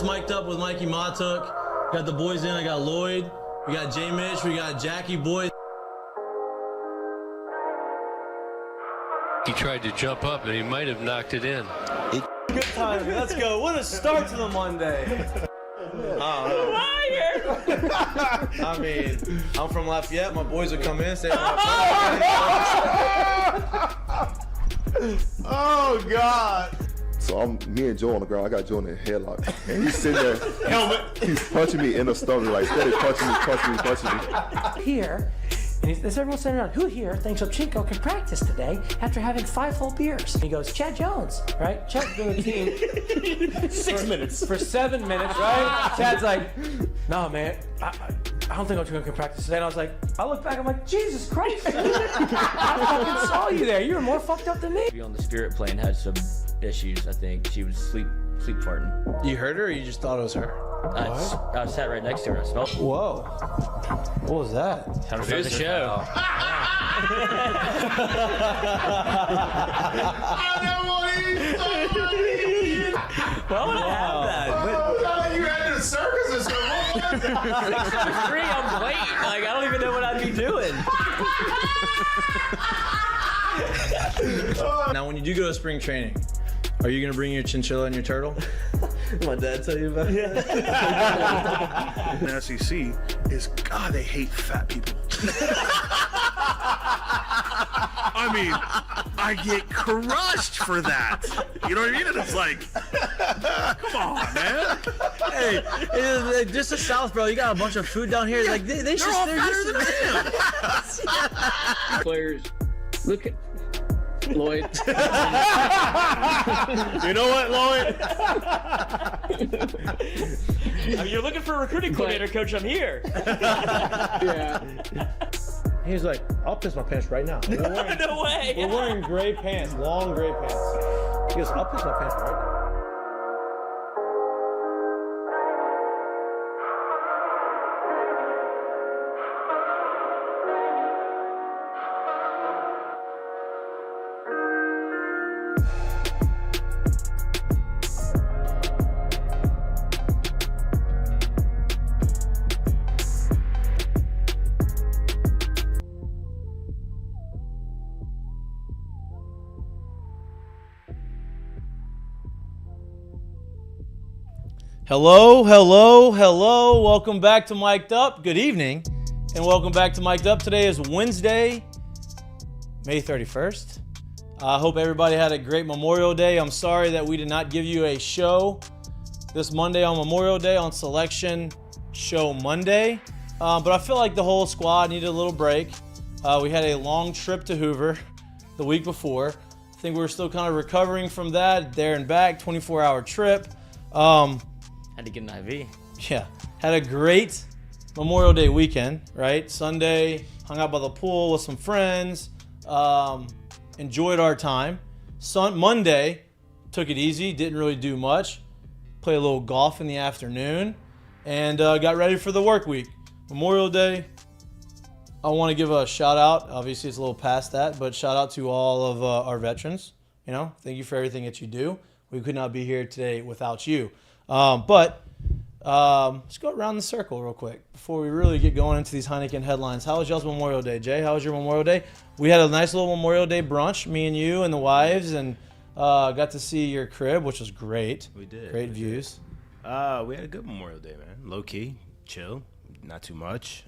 just mic'd up with Mikie Mahtook. Got the boys in. I got Lloyd. We got J Mitch. We got Jackie boy. He tried to jump up and he might have knocked it in. Good timing. Let's go. What a start to the Monday. I mean, I'm from Lafayette. My boys would come in, say, oh, God. So me and Joe on the ground. I got Joe in the headlock. And he's sitting there. Helmet. He's punching me in the stomach, like steady punching me. Here, and there's everyone sitting around. Who here thinks Ochinko can practice today after having 5 full beers? And he goes, Chad Jones, right? Chad's been with the team 6 minutes. for 7 minutes, right? Chad's like, no, man, I don't think Ochinko can practice today. And I was like, I look back, I'm like, Jesus Christ, I fucking saw you there. You were more fucked up than me. On the spirit plane had some issues. I think she was sleep farting. You heard her or you just thought it was her? I sat right next to her. I smelled it. Whoa. What was that? How to start the show. Why would I have that? You had the circus or something. 6'3", I'm waiting. Like, I don't even know what I'd be doing. Now, when you do go to spring training, are you going to bring your chinchilla and your turtle? My dad tell you about it? The SEC is, God, they hate fat people. I mean, I get crushed for that. You know what I mean? And it's like, come on, man. Hey, just the South, bro. You got a bunch of food down here. Like they're all fatter than I am. Players, look at Lloyd. You know what, Lloyd? I mean, you're looking for a recruiting coordinator, coach. I'm here. Yeah. He's like, I'll piss my pants right now. No way. We're wearing gray pants, long gray pants. He goes, I'll piss my pants right now. Hello. Welcome back to Mik'd Up. Good evening, and welcome back to Mik'd Up. Today is Wednesday, May 31st. I hope everybody had a great Memorial Day. I'm sorry that we did not give you a show this Monday on Memorial Day on Selection Show Monday, but I feel like the whole squad needed a little break. We had a long trip to Hoover the week before. I think we were still kind of recovering from that, there and back, 24-hour trip. Had to get an IV. Yeah, had a great Memorial Day weekend, right? Sunday, hung out by the pool with some friends, enjoyed our time. Monday, took it easy, didn't really do much. Played a little golf in the afternoon, and got ready for the work week. Memorial Day, I want to give a shout out. Obviously, it's a little past that, but shout out to all of our veterans. You know, thank you for everything that you do. We could not be here today without you. But let's go around the circle real quick before we really get going into these Heineken headlines. How was y'all's Memorial Day, Jay? How was your Memorial Day? We had a nice little Memorial Day brunch, me and you and the wives, and got to see your crib, which was great. We did. Great views. We had a good Memorial Day, man. Low key, chill, not too much.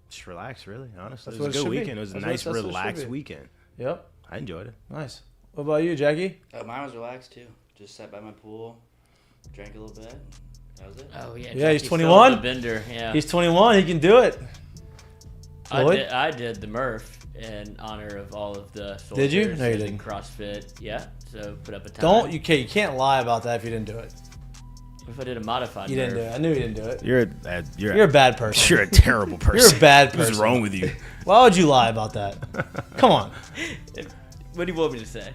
Just relax, really. Honestly, it was a good weekend. It was a nice, relaxed weekend. Yep. I enjoyed it. Nice. What about you, Jackie? Mine was relaxed too. Just sat by my pool, drank a little bit. That was it. Oh yeah. Yeah, he's 21. Bender. Yeah. He's 21. He can do it. I did the Murph in honor of all of the soldiers. Did you? No, you and didn't. CrossFit. Yeah. So put up a time. You can't lie about that if you didn't do it. If I did a modified You Murph. didn't do it. I knew you didn't do it. You're a bad person. You're a terrible person. You're a bad person. What's wrong with you? Why would you lie about that? Come on. What do you want me to say?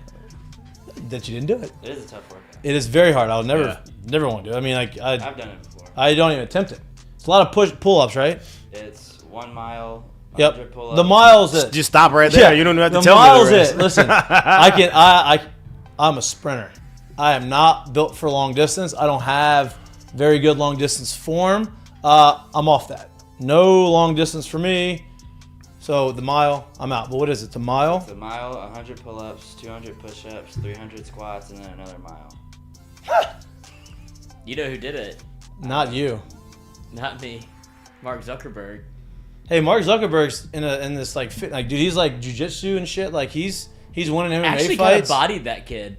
That you didn't do it. It is a tough workout. It is very hard. I'll never want to do it. I mean, like I've done it before. I don't even attempt it. It's a lot of pull-ups, right? It's 1 mile. Yep. Pull-ups. The miles it. Just stop right there. Yeah, You don't have to the tell me miles the rest. it. Listen, I'm a sprinter. I am not built for long distance. I don't have very good long distance form. I'm off that. No long distance for me. So the mile, I'm out. But what is it? The mile? It's a mile, 100 pull-ups, 200 push-ups, 300 squats, and then another mile. You know who did it? Not you. Not me. Mark Zuckerberg. Hey, Mark Zuckerberg's in this like fit, like dude, he's like jiu-jitsu and shit. Like he's winning MMA Actually kind of fights. bodied that kid.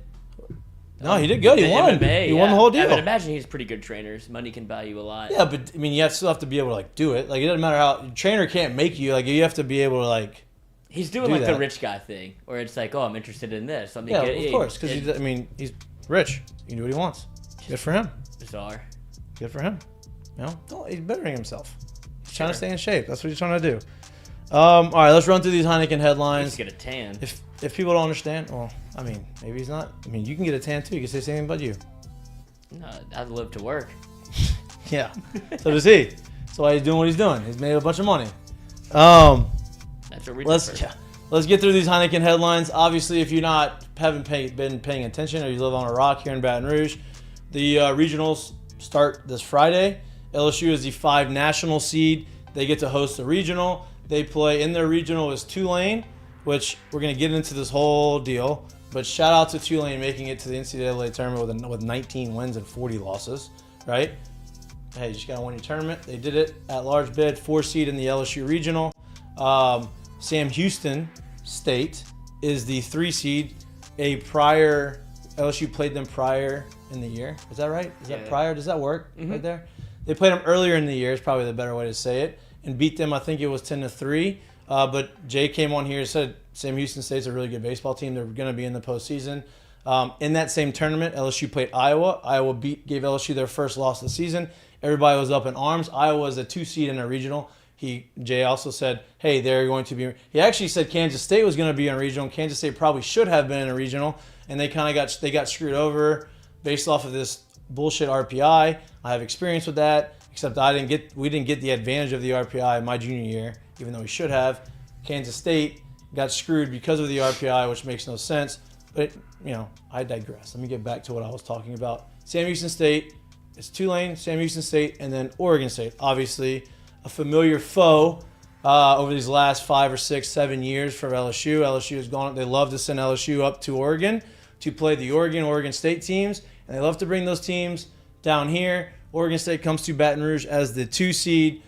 No, he did good. He The won. MMA, He won the whole deal. I would imagine he's pretty good trainers. Money can buy you a lot. Yeah, but I mean, you still have to be able to like do it. Like it doesn't matter how trainer can't make you. Like you have to be able to like. He's doing do like that. the rich guy thing, where it's like, oh, I'm interested in this. Let me Yeah, get of course, because he's rich. He can do what he wants. Good for him. bizarre. Good for him. You know, he's bettering himself. He's trying to stay in shape. That's what he's trying to do. All right, let's run through these Heineken headlines. Let's get a tan. If people don't understand, well, I mean, maybe he's not. I mean, you can get a tan too. You can say the same about you. No, I live to work. Yeah. So does he. That's why he's doing what he's doing. He's made a bunch of money. That's what we do. Let's get through these Heineken headlines. Obviously, if you haven't been paying attention or you live on a rock here in Baton Rouge, the regionals start this Friday. LSU is the 5 national seed. They get to host the regional. They play in their regional is Tulane, which we're going to get into this whole deal. But shout out to Tulane making it to the NCAA tournament with 19 wins and 40 losses, right? Hey, you just got to win your tournament. They did it at large bid, 4 seed in the LSU regional. Sam Houston State is the 3 seed. LSU played them prior in the year. Is that right? Is that prior? Does that work right there? They played them earlier in the year is probably the better way to say it, and beat them. I think it was 10-3. But Jay came on here and said Sam Houston State's a really good baseball team. They're going to be in the postseason. In that same tournament, LSU played Iowa. Iowa gave LSU their first loss of the season. Everybody was up in arms. Iowa was a 2 seed in a regional. Jay also said, hey, they're going to be. He actually said Kansas State was going to be in a regional. Kansas State probably should have been in a regional, and they kind of got screwed over based off of this bullshit RPI. I have experience with that, except we didn't get the advantage of the RPI my junior year, even though we should have. Kansas State got screwed because of the RPI, which makes no sense. But I digress. Let me get back to what I was talking about. Sam Houston State, it's Tulane, Sam Houston State, and then Oregon State. Obviously, a familiar foe over these last 5 or 6, 7 years for LSU. LSU has gone. They love to send LSU up to Oregon to play the Oregon State teams, and they love to bring those teams down here. Oregon State comes to Baton Rouge as the 2 seed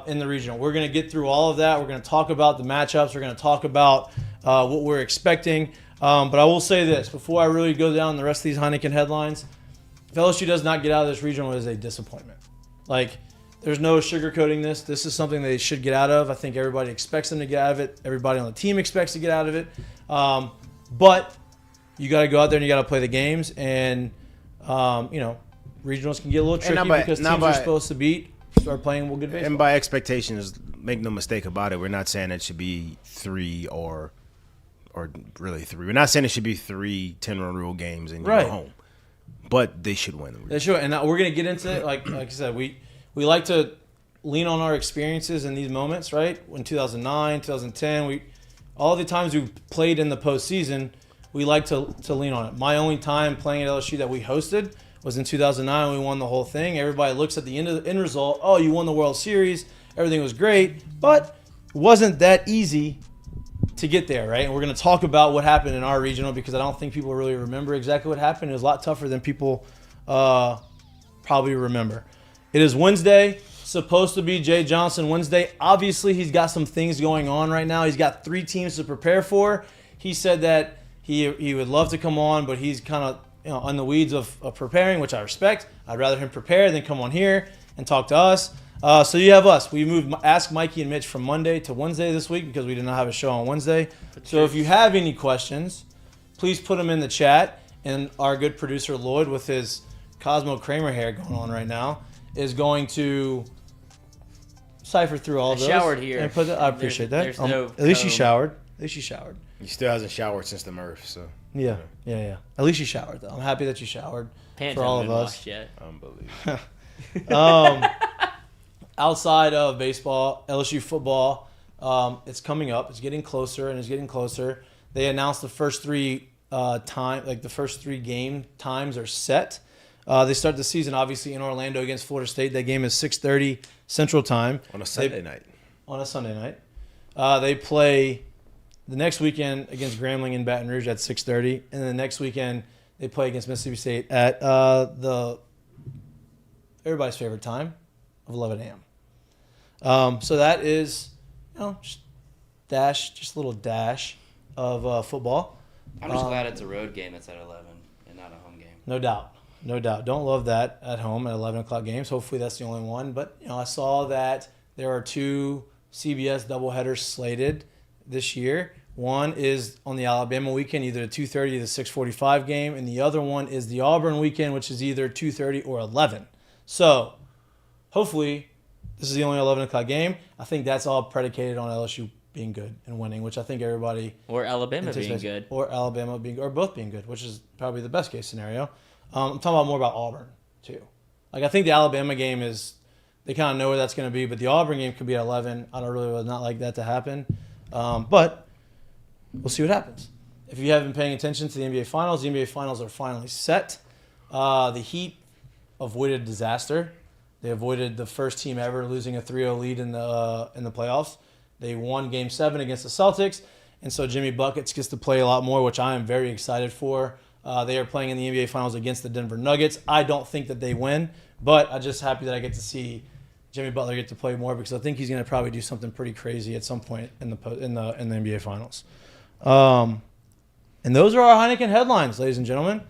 in the regional. We're going to get through all of that. We're going to talk about the matchups. We're going to talk about what we're expecting. But I will say this before I really go down the rest of these Heineken headlines. If LSU does not get out of this regional, it is a disappointment. There's no sugarcoating this. This is something they should get out of. I think everybody expects them to get out of it. Everybody on the team expects to get out of it. But you got to go out there and you got to play the games. And, regionals can get a little tricky because teams are supposed to start playing good baseball. And by expectations, make no mistake about it, we're not saying it should be 3 or really 3. We're not saying it should be 3 10-run rule games and you're home. But they should win. They should. And we're going to get into it. Like I said, we like to lean on our experiences in these moments, right? In 2009, 2010, all the times we played in the postseason, we like to lean on it. My only time playing at LSU that we hosted was in 2009 when we won the whole thing. Everybody looks at the end result. Oh, you won the World Series. Everything was great. But it wasn't that easy to get there, right? And we're going to talk about what happened in our regional because I don't think people really remember exactly what happened. It was a lot tougher than people probably remember. It is Wednesday. Supposed to be Jay Johnson Wednesday. Obviously, he's got some things going on right now. He's got 3 teams to prepare for. He said that he would love to come on, but he's kind of on the weeds of preparing, which I respect. I'd rather him prepare than come on here and talk to us. So you have us. We moved Ask Mikey and Mitch from Monday to Wednesday this week because we did not have a show on Wednesday. So if you have any questions, please put them in the chat. And our good producer Lloyd, with his Cosmo Kramer hair going on right now, is going to cipher through all of those. Showered here. And I appreciate that. At least you showered. At least you showered. He still hasn't showered since the Murph, so. Yeah. At least you showered, though. I'm happy that you showered. Pants for all of haven't been us. washed yet. Unbelievable. Outside of baseball, LSU football, it's coming up. It's getting closer and it's getting closer. They announced the first 3 time, like the first 3 game times are set. They start the season obviously in Orlando against Florida State. That game is 6:30 Central Time On a Sunday night. On a Sunday night, they play the next weekend against Grambling in Baton Rouge at 6:30, and then the next weekend they play against Mississippi State at everybody's favorite time of 11 a.m. So that is, just a little dash of football. I'm just glad it's a road game that's at 11 and not a home game. No doubt. Don't love that at home at 11 o'clock games. Hopefully that's the only one. But I saw that there are 2 CBS doubleheaders slated this year. One is on the Alabama weekend, either the 2:30 to the 6:45 game, and the other one is the Auburn weekend, which is either 2:30 or 11. So hopefully this is the only 11 o'clock game. I think that's all predicated on LSU being good and winning, which I think everybody or Alabama being good, or Alabama being, or both being good, which is probably the best case scenario. I'm talking about more about Auburn too. Like I think the Alabama game is, they kind of know where that's going to be, but the Auburn game could be at 11. I don't really would not like that to happen, but we'll see what happens. If you haven't been paying attention to the NBA Finals, the NBA Finals are finally set. The Heat avoided disaster. They avoided the first team ever losing a 3-0 lead in the playoffs. They won Game 7 against the Celtics, and so Jimmy Buckets gets to play a lot more, which I am very excited for. They are playing in the NBA Finals against the Denver Nuggets. I don't think that they win, but I'm just happy that I get to see Jimmy Butler get to play more because I think he's going to probably do something pretty crazy at some point in the NBA Finals. And those are our Heineken headlines, ladies and gentlemen.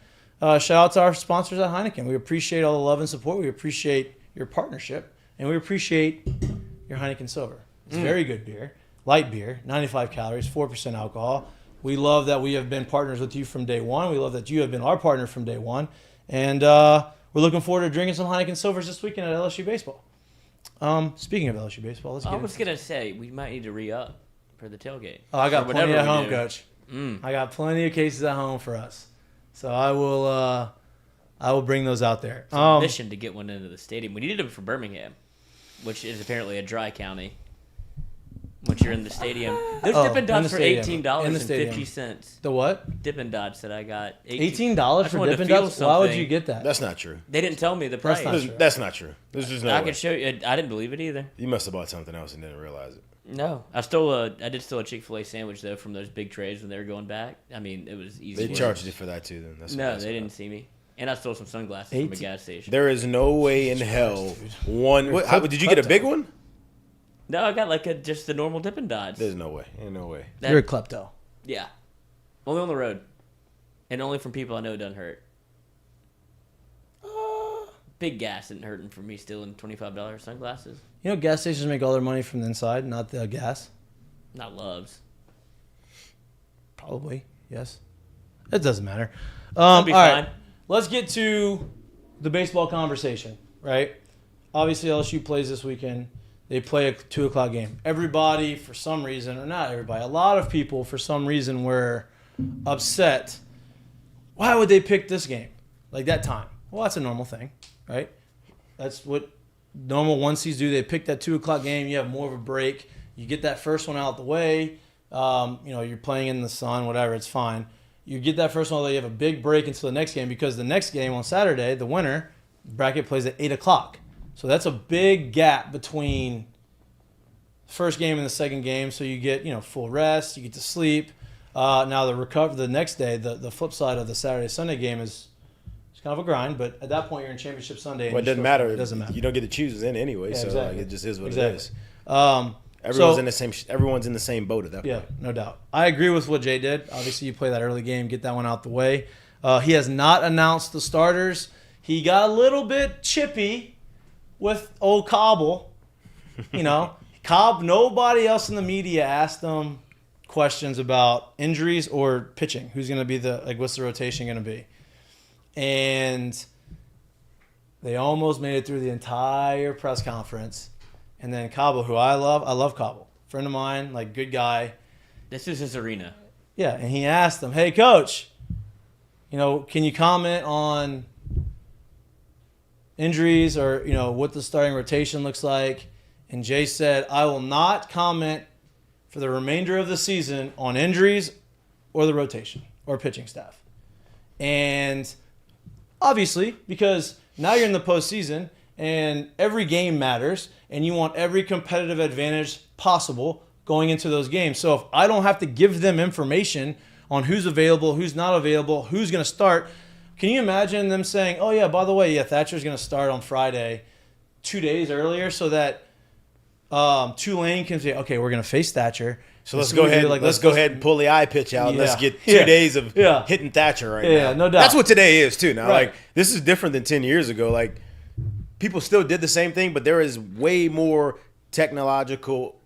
Shout out to our sponsors at Heineken. We appreciate all the love and support. We appreciate your partnership, and we appreciate your Heineken Silver. It's very good beer, light beer, 95 calories, 4% alcohol. We love that we have been partners with you from day one. We love that you have been our partner from day one. And we're looking forward to drinking some Heineken Silvers this weekend at LSU Baseball. Speaking of LSU Baseball, let's get I was going to say, we might need to re-up for the tailgate. Oh, I got plenty at home, do. Coach. I got plenty of cases at home for us. So I will bring those out there. It's a mission to get one into the stadium. We needed them for Birmingham, which is apparently a dry county. Once you're in the stadium, those Dippin' Dots for $18.50. The what? Dippin' Dots that I got. $18 for Dippin' Dots? Why would you get that? That's not true. They didn't tell me the price. That's not true. There's just no I way. could show you. I didn't believe it either. You must have bought something else and didn't realize it. No, I did steal a Chick-fil-A sandwich though from those big trays when they were going back. I mean, it was easy. They charged you for that too. Then no, they didn't see me. And I stole some sunglasses from a gas station. There is no way in hell did you get a big one? No, I got just the normal Dippin' Dots. There's no way. Ain't no way. You're a klepto. Yeah. Only on the road. And only from people I know it doesn't hurt. Big gas isn't hurting for me stealing $25 sunglasses. You know, gas stations make all their money from the inside, not the gas. Not Love's. Probably, yes. It doesn't matter. That'll be fine. Right. Let's get to the baseball conversation, right? Obviously, LSU plays this weekend. They play a 2 o'clock game. Everybody, for some reason, or not everybody, a lot of people, for some reason, were upset. Why would they pick this game? Like that time? Well, that's a normal thing, right? That's what normal one-seeds do. They pick that 2 o'clock game. You have more of a break. You get that first one out the way. You're playing in the sun, whatever. It's fine. You get that first one out the way. You have a big break until the next game because the next game on Saturday, the winner bracket plays at 8 o'clock. So that's a big gap between first game and the second game. So you get, full rest. You get to sleep. Now the next day, the flip side of the Saturday-Sunday game is kind of a grind. But at that point, you're in Championship Sunday. Well, it doesn't matter. It doesn't matter. You don't get to choose in anyway. Yeah, so exactly. it just is what it is. Everyone's in the same boat at that point. Yeah, no doubt. I agree with what Jay did. Obviously, you play that early game, get that one out the way. He has not announced the starters. He got a little bit chippy with old Cobble. Cobb, nobody else in the media asked him questions about injuries or pitching. Who's going to be what's the rotation going to be? And they almost made it through the entire press conference. And then Cobble, who I love Cobble. Friend of mine, good guy. This is his arena. Yeah, and he asked them, hey, Coach, can you comment on injuries or, what the starting rotation looks like? And Jay said, I will not comment for the remainder of the season on injuries or the rotation. or pitching staff. And obviously, because now you're in the postseason and every game matters and you want every competitive advantage possible going into those games. So if I don't have to give them information on who's available, who's not available, who's going to start, can you imagine them saying, oh, yeah, by the way, Thatcher's going to start on Friday 2 days earlier so that Tulane can say, okay, we're going to face Thatcher. So let's go ahead. Let's go ahead and pull the eye pitch out. Yeah. Let's get 2 days of hitting Thatcher right now. Yeah, no doubt. That's what today is too. Now, Right. like this is different than 10 years ago. Like people still did the same thing, but there is way more technological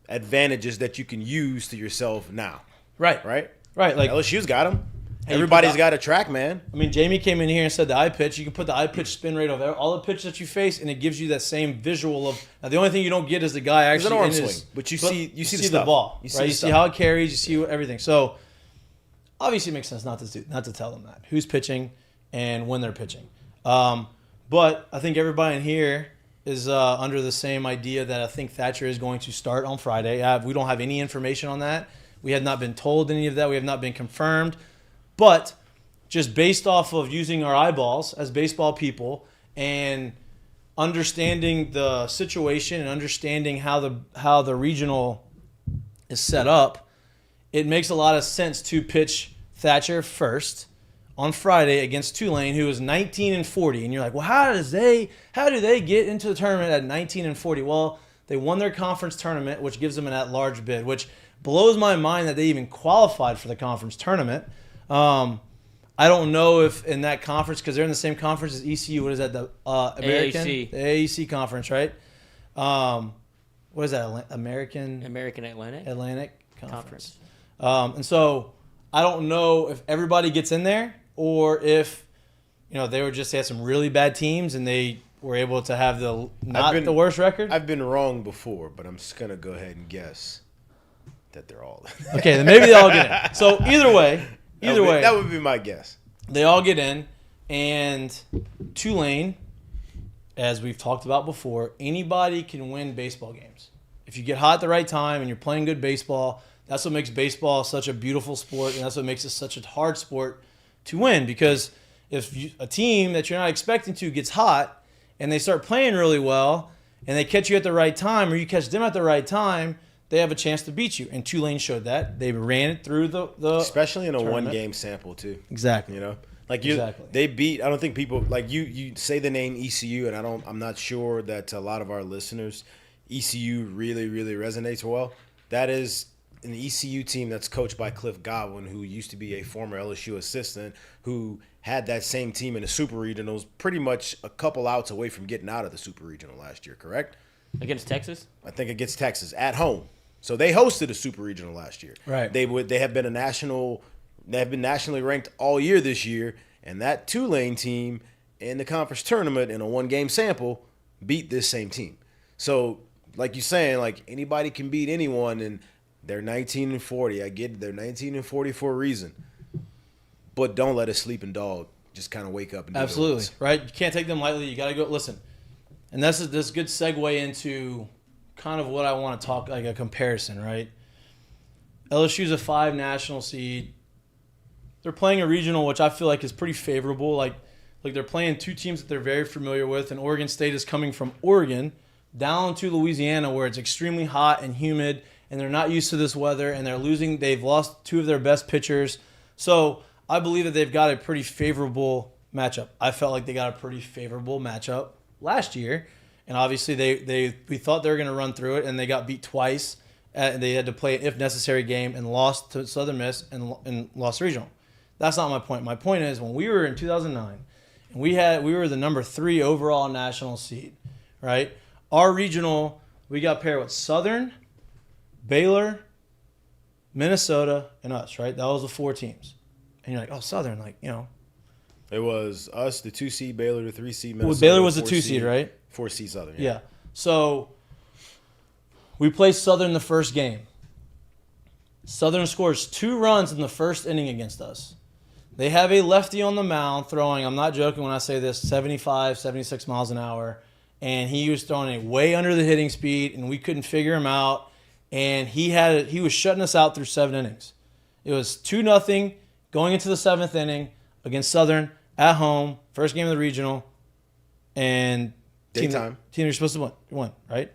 advantages that you can use to yourself now. Right. Right. Like LSU's got them. Hey, Everybody's got a track, man. I mean, Jamie came in here and said the eye pitch. You can put the eye pitch spin rate over all the pitches that you face, and it gives you that same visual of. Now, the only thing you don't get is the guy actually There's an arm in swing, his, but you see the the stuff. ball. You see right? the You see stuff. how it carries. You see everything. So obviously, it makes sense not to tell them that who's pitching and when they're pitching. But I think everybody in here is under the same idea that I think Thatcher is going to start on Friday. We don't have any information on that. We have not been told any of that. We have not been confirmed. But just based off of using our eyeballs as baseball people and understanding the situation and understanding how the regional is set up, it makes a lot of sense to pitch Thatcher first on Friday against Tulane, who is 19-40. And you're like, well, how do they get into the tournament at 19-40? Well, they won their conference tournament, which gives them an at-large bid, which blows my mind that they even qualified for the conference tournament. I don't know if in that conference, because they're in the same conference as ECU. What is that? The American? AAC. The AAC conference, right? What is that? American Atlantic Conference. And so I don't know if everybody gets in there or if they had some really bad teams and they were able to have the worst record. I've been wrong before, but I'm just gonna go ahead and guess that they're all in. Okay, then maybe they all get in. So either way, that would be my guess. They all get in, and Tulane, as we've talked about before, anybody can win baseball games. If you get hot at the right time and you're playing good baseball, that's what makes baseball such a beautiful sport, and that's what makes it such a hard sport to win. Because if a team that you're not expecting to gets hot and they start playing really well and they catch you at the right time or you catch them at the right time, they have a chance to beat you. And Tulane showed that. They ran it through the especially in a tournament. one-game sample, too. Exactly. They beat, I don't think people, like you say the name ECU, and I'm not sure that a lot of our listeners, ECU really, really resonates well. That is an ECU team that's coached by Cliff Godwin, who used to be a former LSU assistant, who had that same team in the Super Regionals pretty much a couple outs away from getting out of the Super Regional last year, correct? Against Texas? I think against Texas at home. So they hosted a Super Regional last year. Right. They have been nationally ranked all year this year, and that Tulane team in the conference tournament in a one-game sample beat this same team. So, like you're saying, like anybody can beat anyone, and they're 19-40. I get it, they're 19-40 for a reason. But don't let a sleeping dog just kind of wake up and do Absolutely. Right? You can't take them lightly. You got to go listen. And this is good segue into kind of what I want to talk, like a comparison, right? LSU's a 5 national seed. They're playing a regional, which I feel like is pretty favorable. Like they're playing two teams that they're very familiar with, and Oregon State is coming from Oregon down to Louisiana, where it's extremely hot and humid, and they're not used to this weather, and they've lost 2 of their best pitchers. So I believe that they've got a pretty favorable matchup. I felt like they got a pretty favorable matchup last year, and obviously we thought they were going to run through it, and they got beat twice. They had to play an if necessary game and lost to Southern Miss and lost regional. That's not my point. My point is when we were in 2009 and we were the number 3 overall national seed, right? Our regional, we got paired with Southern, Baylor, Minnesota, and us, right? That was the 4 teams. And you're like, oh, Southern, It was us, the 2 seed, Baylor, the 3 seed, Minnesota. Well, Baylor was the 2 seed, right? 4 seed Southern. Yeah. So we played Southern the first game. Southern scores 2 runs in the first inning against us. They have a lefty on the mound throwing, I'm not joking when I say this, 75, 76 miles an hour. And he was throwing it way under the hitting speed, and we couldn't figure him out. And he was shutting us out through 7 innings. It was 2-0 going into the 7th inning against Southern at home, first game of the regional, and team you're supposed to win, right?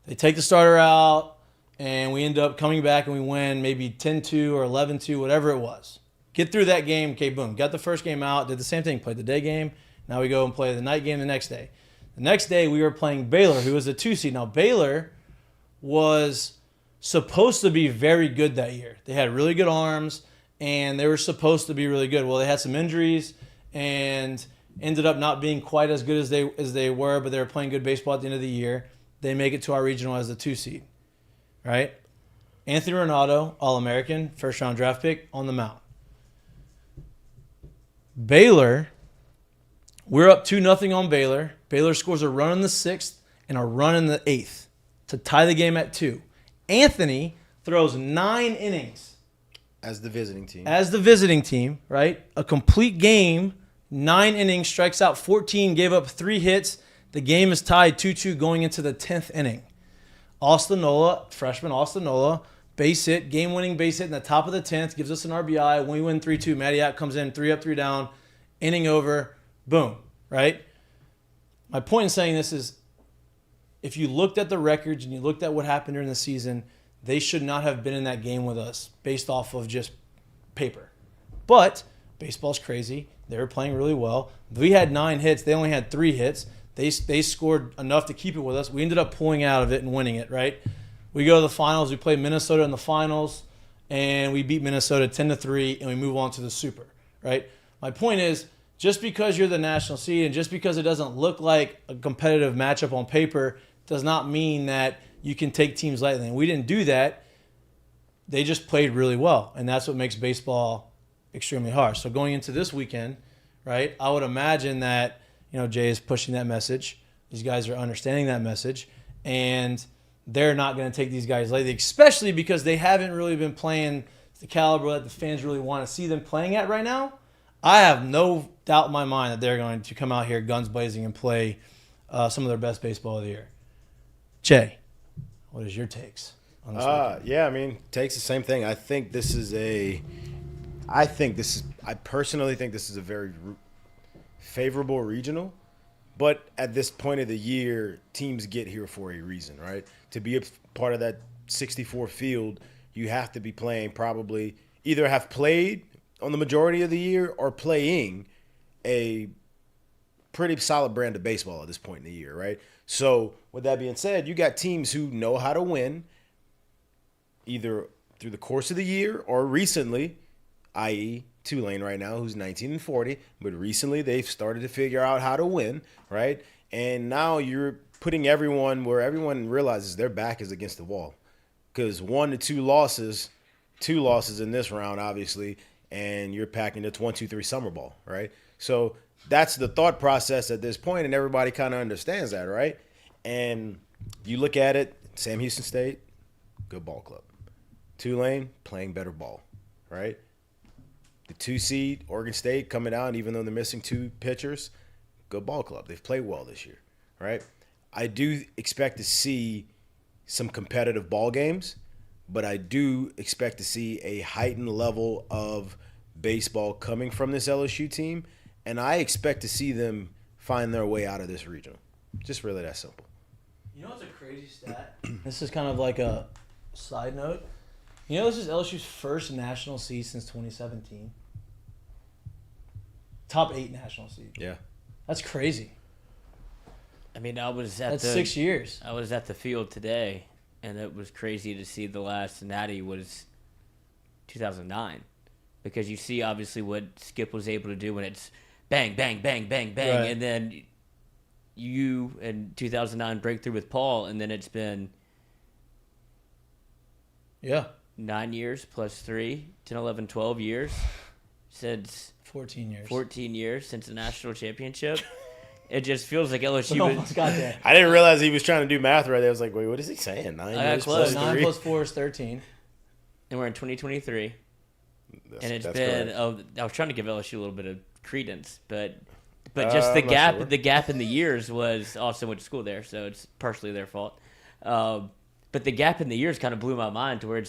They take the starter out, and we end up coming back and we win maybe 10-2 or 11-2, whatever it was. Get through that game, okay, boom. Got the first game out, did the same thing, played the day game. Now we go and play the night game the next day. The next day we were playing Baylor, who was a 2 seed. Now Baylor was supposed to be very good that year. They had really good arms, and they were supposed to be really good. Well, they had some injuries and ended up not being quite as good as they were, but they were playing good baseball at the end of the year. They make it to our regional as the 2 seed, right? Anthony Renato, All-American, first-round draft pick, on the mound. Baylor, we're up 2-0 on Baylor. Baylor scores a run in the 6th and a run in the 8th to tie the game at 2. Anthony throws 9 innings. As the visiting team. As the visiting team, right? A complete game, 9 innings, strikes out 14, gave up 3 hits. The game is tied 2-2 going into the 10th inning. Freshman Austin Nola, base hit, game-winning base hit in the top of the 10th, gives us an RBI. When we win 3-2, Matty Out comes in, 3 up, 3 down, inning over, boom, right? My point in saying this is, if you looked at the records and you looked at what happened during the season, they should not have been in that game with us based off of just paper. But baseball's crazy. They were playing really well. We had 9 hits. They only had 3 hits. They scored enough to keep it with us. We ended up pulling out of it and winning it, right? We go to the finals. We play Minnesota in the finals, and we beat Minnesota 10-3, and we move on to the Super, right? My point is, just because you're the national seed and just because it doesn't look like a competitive matchup on paper does not mean that you can take teams lightly. And we didn't do that. They just played really well, and that's what makes baseball extremely hard. So going into this weekend, right, I would imagine that, Jay is pushing that message. These guys are understanding that message, and they're not going to take these guys lightly, especially because they haven't really been playing the caliber that the fans really want to see them playing at right now. I have no doubt in my mind that they're going to come out here guns blazing and play some of their best baseball of the year. Jay, what is your takes on this weekend? Takes the same thing. I personally think this is a very favorable regional, but at this point of the year, teams get here for a reason, right? To be a part of that 64 field, you have to be playing probably either have played on the majority of the year or playing a pretty solid brand of baseball at this point in the year, right? So with that being said, you got teams who know how to win either through the course of the year or recently, i.e. Tulane right now, who's 19-40, but recently they've started to figure out how to win, right? And now you're putting everyone where everyone realizes their back is against the wall because 1 to 2 losses in this round, obviously, and you're packing it's 1, 2, 3 summer ball, right? So that's the thought process at this point, and everybody kind of understands that, right? And you look at it, Sam Houston State, good ball club. Tulane, playing better ball, right? The 2 seed, Oregon State, coming out, even though they're missing 2 pitchers, good ball club. They've played well this year, right? I do expect to see some competitive ball games, but I do expect to see a heightened level of baseball coming from this LSU team, and I expect to see them find their way out of this regional. Just really that simple. You know what's a crazy stat? This is kind of like a side note. This is LSU's first national seed since 2017. Top 8 national seed. Yeah. That's crazy. I mean, that's 6 years. I was at the field today, and it was crazy to see the last natty was 2009. Because you see, obviously, what Skip was able to do when it's bang, bang, bang, bang, bang. Right. And then you, in 2009, breakthrough with Paul, and then it's been 9 years plus 3, 10, 11, 12 years since 14 years. 14 years since the national championship. It just feels like LSU. We almost got there. I didn't realize he was trying to do math right there. I was like, wait, what is he saying? 9 years plus 3? 9 plus 4 is 13. And we're in 2023. And it's been. I was trying to give LSU a little bit of credence, but just the gap. Sure. The gap in the years was also went to school there, so it's partially their fault. But the gap in the years kind of blew my mind to where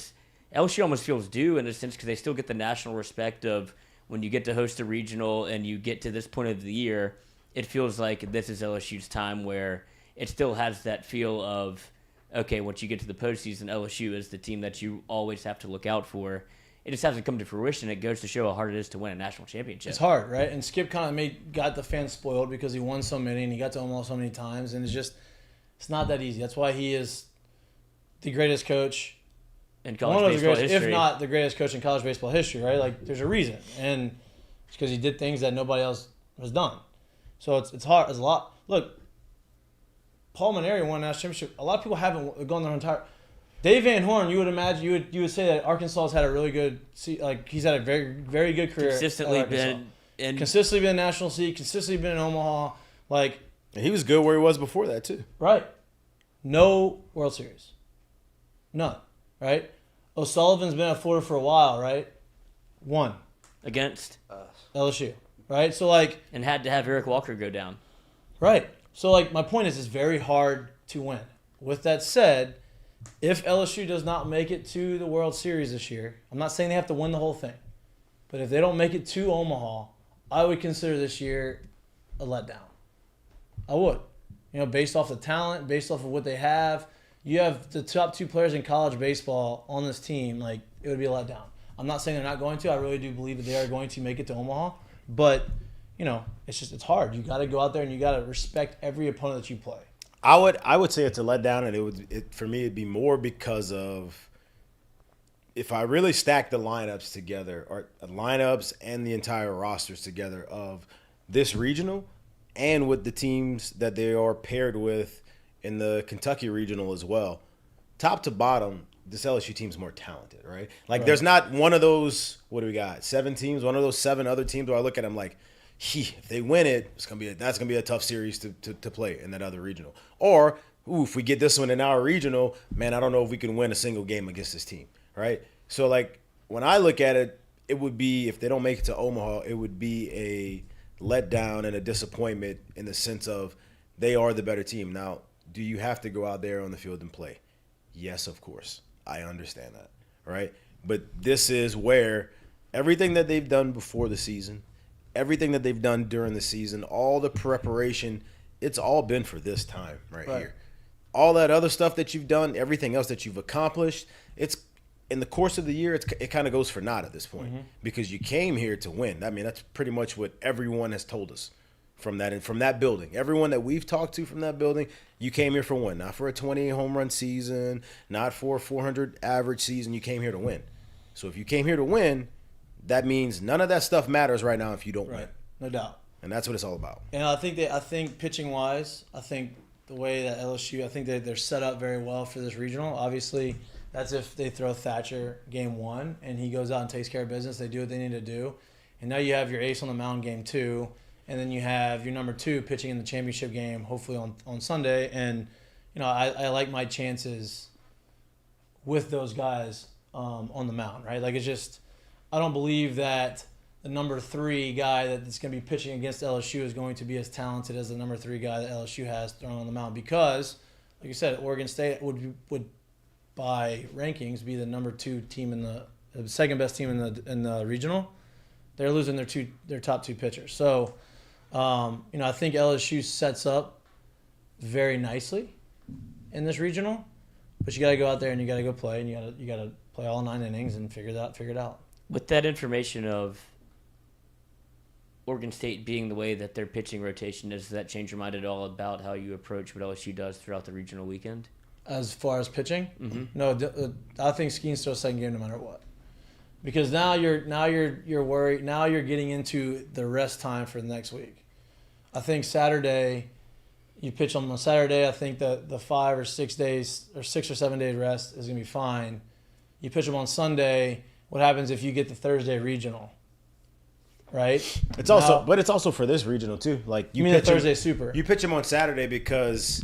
LSU almost feels due in a sense because they still get the national respect of when you get to host a regional and you get to this point of the year, it feels like this is LSU's time where it still has that feel of, okay, once you get to the postseason, LSU is the team that you always have to look out for. It just hasn't come to fruition. It goes to show how hard it is to win a national championship. It's hard, right? And Skip kind of got the fans spoiled because he won so many and he got to Omaha so many times, and it's not that easy. That's why he is the greatest coach in college baseball history, if not the greatest coach in college baseball history, right? Like, there's a reason, and it's because he did things that nobody else has done. So it's hard. It's a lot. Look, Paul Maneri won a national championship. A lot of people haven't gone their entire. Dave Van Horn, you would imagine, you would say that Arkansas has had a really good, he's had a very, very good career. Consistently been in national seed, consistently been in Omaha. And he was good where he was before that too. Right. No World Series. None. Right. O'Sullivan's been at Florida for a while, right? Won against LSU, right? So and had to have Eric Walker go down. Right. So my point is, it's very hard to win. With that said, if LSU does not make it to the World Series this year, I'm not saying they have to win the whole thing, but if they don't make it to Omaha, I would consider this year a letdown. I would. Based off the talent, based off of what they have. You have the top 2 players in college baseball on this team. It would be a letdown. I'm not saying they're not going to. I really do believe that they are going to make it to Omaha. But, it's hard. You got to go out there and you got to respect every opponent that you play. I would say it's a letdown, and for me it'd be more because of if I really stack the lineups together, or lineups and the entire rosters together of this regional, and with the teams that they are paired with in the Kentucky regional as well, top to bottom, this LSU team's more talented, right? There's not one of those. What do we got? 7 teams. One of those 7 other teams where I look at them like, if they win it, that's gonna be a tough series to play in that other regional. Or if we get this one in our regional, man, I don't know if we can win a single game against this team, right? So when I look at it, it would be, if they don't make it to Omaha, it would be a letdown and a disappointment in the sense of they are the better team. Now, do you have to go out there on the field and play? Yes, of course. I understand that, right? But this is where everything that they've done before the season, everything that they've done during the season, all the preparation, it's all been for this time right here. All that other stuff that you've done, everything else that you've accomplished, it's in the course of the year, it kind of goes for naught at this point because you came here to win. I mean, that's pretty much what everyone has told us from that building. Everyone that we've talked to from that building, you came here for one, not for a 20 home run season, not for a 400 average season. You came here to win. So if you came here to win, that means none of that stuff matters right now if you don't win. No doubt. And that's what it's all about. And I think pitching wise, I think the way that LSU, I think they're set up very well for this regional. Obviously, that's if they throw Thatcher game 1 and he goes out and takes care of business. They do what they need to do. And now you have your ace on the mound game 2, and then you have your number 2 pitching in the championship game, hopefully on Sunday. And I like my chances with those guys on the mound, right? It's just, I don't believe that the number 3 guy that's going to be pitching against LSU is going to be as talented as the number 3 guy that LSU has thrown on the mound because, like you said, Oregon State would by rankings be the number 2 team in the second best team in the regional. They're losing their top 2 pitchers. So, I think LSU sets up very nicely in this regional, but you got to go out there and you got to go play, and you got to play all 9 innings and figure it out. With that information of Oregon State being the way that their pitching rotation is, does that change your mind at all about how you approach what LSU does throughout the regional weekend? As far as pitching, no, I think Skeen's still second game no matter what, because now you're worried. Now you're getting into the rest time for the next week. I think Saturday, you pitch on Saturday. I think the 5 or 6 days or 6 or 7 day rest is gonna be fine. You pitch them on Sunday. What happens if you get the Thursday regional? Right. It's also for this regional too. You mean the Thursday Super? You pitch him on Saturday because.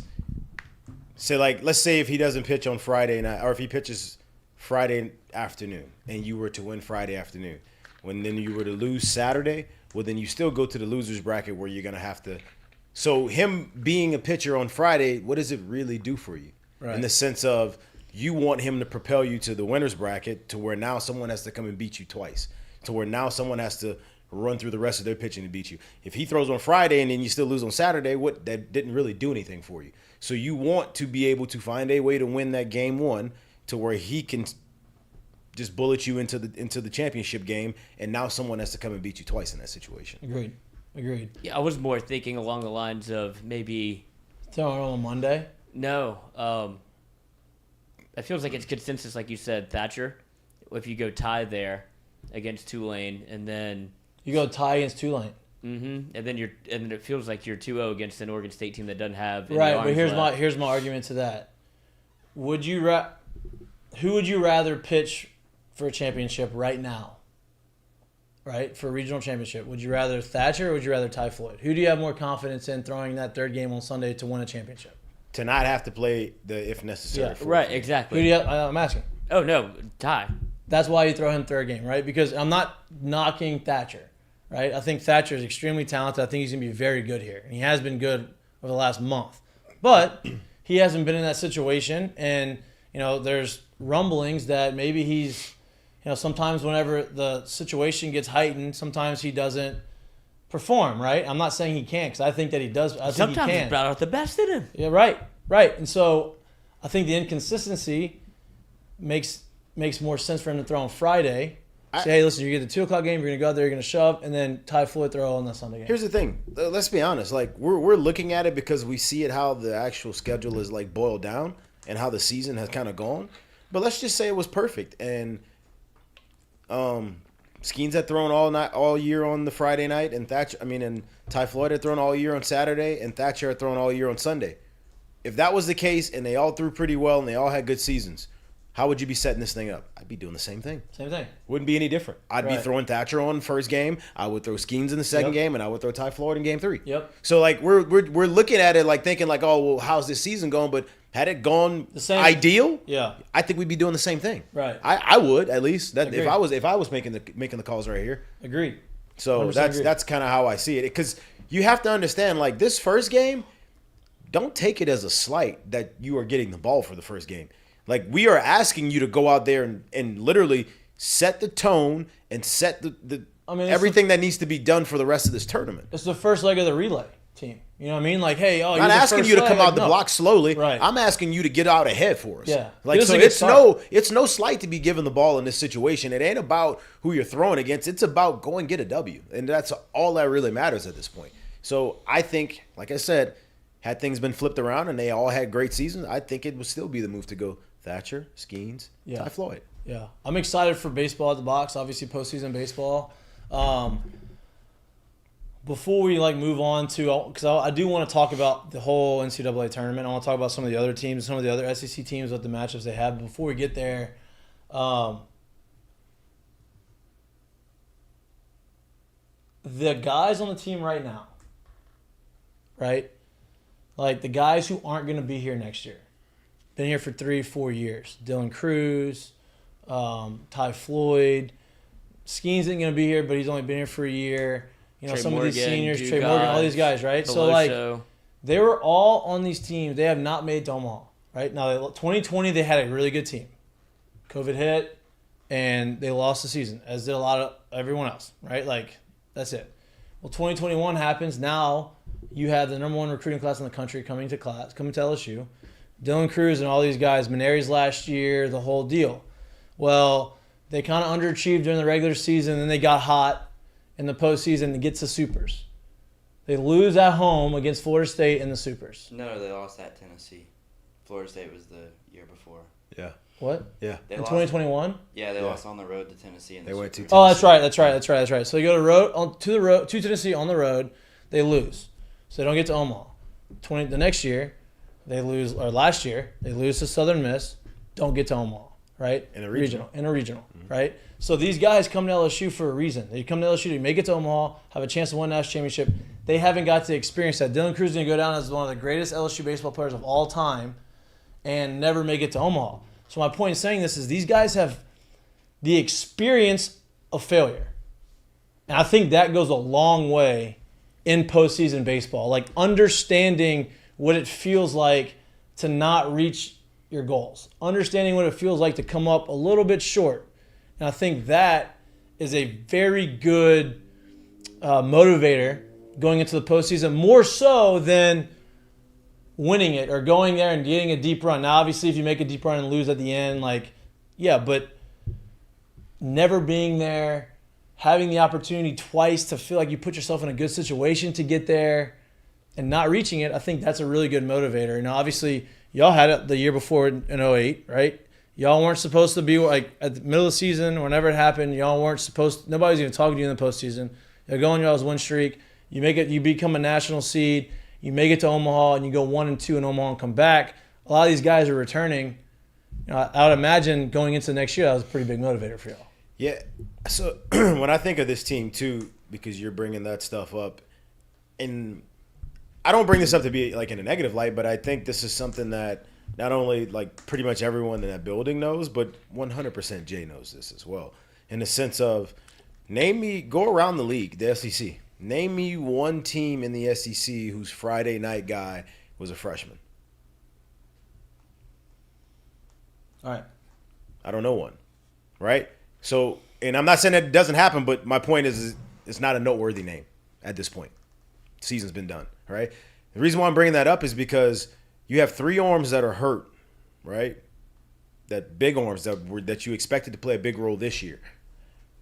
So, let's say if he doesn't pitch on Friday night, or if he pitches Friday afternoon, and you were to win Friday afternoon, then you were to lose Saturday, well, then you still go to the loser's bracket where you're going to have to. So, him being a pitcher on Friday, what does it really do for you? Right. In the sense of You want him to propel you to the winner's bracket to where now someone has to come and beat you twice, to where now someone has to run through the rest of their pitching to beat you. If he throws on Friday and then you still lose on Saturday, that didn't really do anything for you. So you want to be able to find a way to win that game one to where he can just bullet you into the championship game, and now someone has to come and beat you twice in that situation. Agreed. Yeah, I was more thinking along the lines of maybe Throwing on Monday. no. It feels like it's consensus, like you said, Thatcher. If you go tie there against Tulane, and then You go tie against Tulane. and then it feels like you're 2-0 against an Oregon State team that doesn't have any Right, but arms left. here's my argument to that. Who would you rather pitch for a championship right now? Right, for a regional championship, would you rather Thatcher or would you rather Ty Floyd? Who do you have more confidence in throwing that third game on Sunday to win a championship? To not have to play the if necessary. Yeah, for Right, Who exactly. do you have, I'm asking. Oh no, Ty. That's why you throw him third game, right? Because I'm not knocking Thatcher, right? I think Thatcher is extremely talented. I think he's going to be very good here. And he has been good over the last month. But he hasn't been in that situation. And, there's rumblings that maybe he's, sometimes whenever the situation gets heightened, sometimes he doesn't perform, right? I'm not saying he can't, because I think that he does. I think Sometimes he he's can. brought out the best in him. Yeah, right. And so I think the inconsistency makes more sense for him to throw on Friday. Say, hey, listen, you get the 2 o'clock game, you're going to go out there, you're going to shove, and then Ty Floyd throw on the Sunday game. Here's the thing. Let's be honest. Like we're looking at it because we see it how the actual schedule is like boiled down and how the season has kind of gone. But let's just say it was perfect. And Skeens had thrown all year on the Friday night, and Ty Floyd had thrown all year on Saturday, and Thatcher had thrown all year on Sunday. If that was the case and they all threw pretty well and they all had good seasons, how would you be setting this thing up? I'd be doing the same thing. Same thing. Wouldn't be any different. I'd be throwing Thatcher on first game. I would throw Skeens in the second game, and I would throw Ty Floyd in game 3. Yep. So like we're looking at it like thinking like, oh well, how's this season going? But had it gone The same- ideal, Yeah. I think we'd be doing the same thing. Right. I would at least that Agreed. if I was making the calls right here. Agreed. So 100% agree. that's kind of how I see it, because you have to understand like this first game. Don't take it as a slight that you are getting the ball for the first game. Like we are asking you to go out there and literally set the tone and set everything that needs to be done for the rest of this tournament. It's the first leg of the relay team. You know what I mean? Like, hey, I'm not asking you to come out the block slowly. Right. I'm asking you to get out ahead for us. Yeah. Like, Get us so a good it's no slight to be given the ball in this situation. It ain't about who you're throwing against. It's about go and get a W. And that's all that really matters at this point. So I think, like I said, had things been flipped around and they all had great seasons, I think it would still be the move to go Thatcher, Skeens, Ty Floyd. Yeah. I'm excited for baseball at the box, obviously postseason baseball. Before we move on to, because I do want to talk about the whole NCAA tournament. I want to talk about some of the other teams, some of the other SEC teams, what the matchups they have. Before we get there, the guys on the team right now, right? Like the guys who aren't going to be here next year, been here for 3-4 years. Dylan Cruz, Ty Floyd, Skeens isn't going to be here, but he's only been here for a year. Trey Some Morgan, of these seniors, Duke Trey Morgan, all these guys, right? Veloso. So, they were all on these teams. They have not made Omaha, right? Now, 2020, they had a really good team. COVID hit, and they lost the season, as did a lot of everyone else, right? Like, that's it. Well, 2021 happens. Now, you have the number 1 recruiting class in the country coming to LSU. Dylan Cruz and all these guys, Maneri's last year, the whole deal. Well, they kind of underachieved during the regular season, and then they got hot in the postseason to get to Supers. They lose at home against Florida State in the Supers. No, they lost at Tennessee. Florida State was the year before. Yeah. What? Yeah. They In lost- 2021? Yeah, they lost on the road to Tennessee. They went to Supers. Oh, that's right. So they go to Tennessee on the road. They lose. So they don't get to Omaha. The next year, they lose, or last year, they lose to Southern Miss. Don't get to Omaha, right? In a regional. Right? So these guys come to LSU for a reason. They come to LSU to make it to Omaha, have a chance to win a national championship. They haven't got to experience that. Dylan Cruz is going to go down as one of the greatest LSU baseball players of all time and never make it to Omaha. So my point in saying this is these guys have the experience of failure. And I think that goes a long way in postseason baseball. Like understanding what it feels like to not reach your goals, understanding what it feels like to come up a little bit short. And I think that is a very good motivator going into the postseason, more so than winning it or going there and getting a deep run. Now, obviously, if you make a deep run and lose at the end, but never being there, having the opportunity twice to feel like you put yourself in a good situation to get there and not reaching it, I think that's a really good motivator. Now, obviously, y'all had it the year before in 2008, right? Y'all weren't supposed to be at the middle of the season, whenever it happened, y'all weren't supposed, nobody was even talking to you in the postseason. You're going y'all's win streak. You make it, you become a national seed, you make it to Omaha, and you go 1-2 in Omaha and come back. A lot of these guys are returning. I would imagine going into next year, that was a pretty big motivator for y'all. Yeah. So when I think of this team too, because you're bringing that stuff up, and I don't bring this up to be in a negative light, but I think this is something that not only pretty much everyone in that building knows, but 100% Jay knows this as well. In the sense of, go around the league, the SEC. Name me one team in the SEC whose Friday night guy was a freshman. All right. I don't know one. Right? So, and I'm not saying that it doesn't happen, but my point is it's not a noteworthy name at this point. Season's been done, right? The reason why I'm bringing that up is because you have 3 arms that are hurt, right? That big arms that you expected to play a big role this year.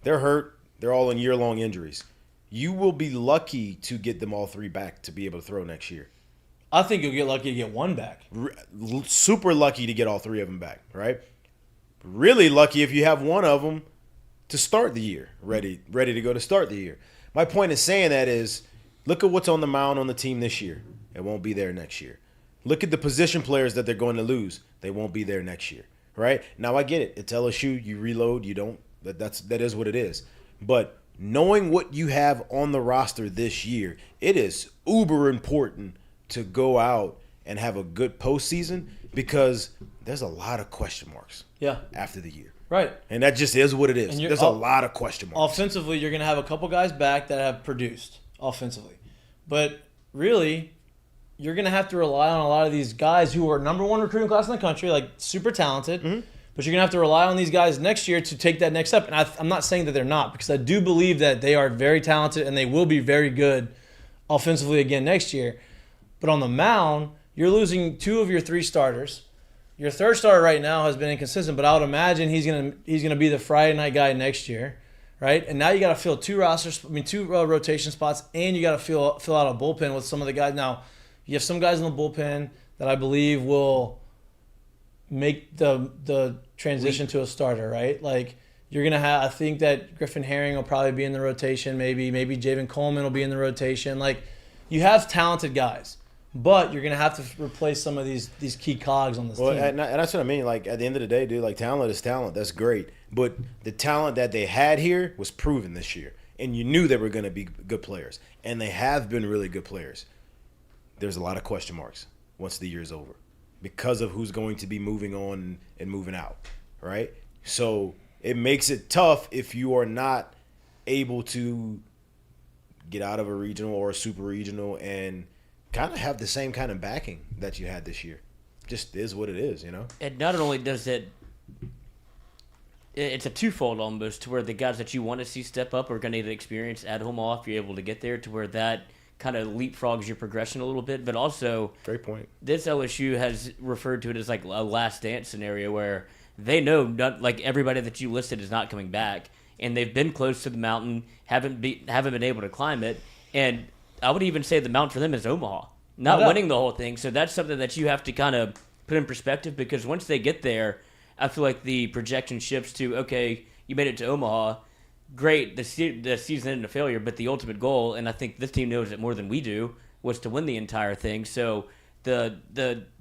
They're hurt. They're all in year-long injuries. You will be lucky to get them all 3 back to be able to throw next year. I think you'll get lucky to get 1 back. Super lucky to get all 3 of them back, right? Really lucky if you have one of them to start the year, ready to go to start the year. My point in saying that is, look at what's on the mound on the team this year. It won't be there next year. Look at the position players that they're going to lose. They won't be there next year, right? Now I get it. It's LSU. You reload. You don't. That is what it is. But knowing what you have on the roster this year, it is uber important to go out and have a good postseason because there's a lot of question marks. Yeah. After the year. Right. And that just is what it is. There's a lot of question marks. Offensively, you're going to have a couple guys back that have produced offensively. But really, you're going to have to rely on a lot of these guys who are number 1 recruiting class in the country, super talented. Mm-hmm. But you're going to have to rely on these guys next year to take that next step. And I'm not saying that they're not, because I do believe that they are very talented and they will be very good offensively again next year. But on the mound, you're losing 2 of your 3 starters. Your third starter right now has been inconsistent, but I would imagine he's gonna be the Friday night guy next year, right? And now you got to fill 2 rotation spots, and you got to fill out a bullpen with some of the guys. Now, you have some guys in the bullpen that I believe will make the transition to a starter, right? You're gonna have. I think that Griffin Herring will probably be in the rotation. Maybe Javen Coleman will be in the rotation. You have talented guys. But you're going to have to replace some of these key cogs on this team. And that's what I mean. At the end of the day, dude, talent is talent. That's great. But the talent that they had here was proven this year. And you knew they were going to be good players. And they have been really good players. There's a lot of question marks once the year's over because of who's going to be moving on and moving out, right? So it makes it tough if you are not able to get out of a regional or a super regional and kind of have the same kind of backing that you had this year. Just is what it is, you know? And not only does it's a twofold almost, to where the guys that you want to see step up are going to get experience at Omaha if you're able to get there, to where that kind of leapfrogs your progression a little bit. But also, great point. This LSU has referred to it as a last dance scenario where they know everybody that you listed is not coming back, and they've been close to the mountain, haven't been able to climb it, and I would even say the mountain for them is Omaha, not winning the whole thing. So that's something that you have to kind of put in perspective, because once they get there, I feel like the projection shifts to, okay, you made it to Omaha, great, the season ended a failure, but the ultimate goal, and I think this team knows it more than we do, was to win the entire thing. So the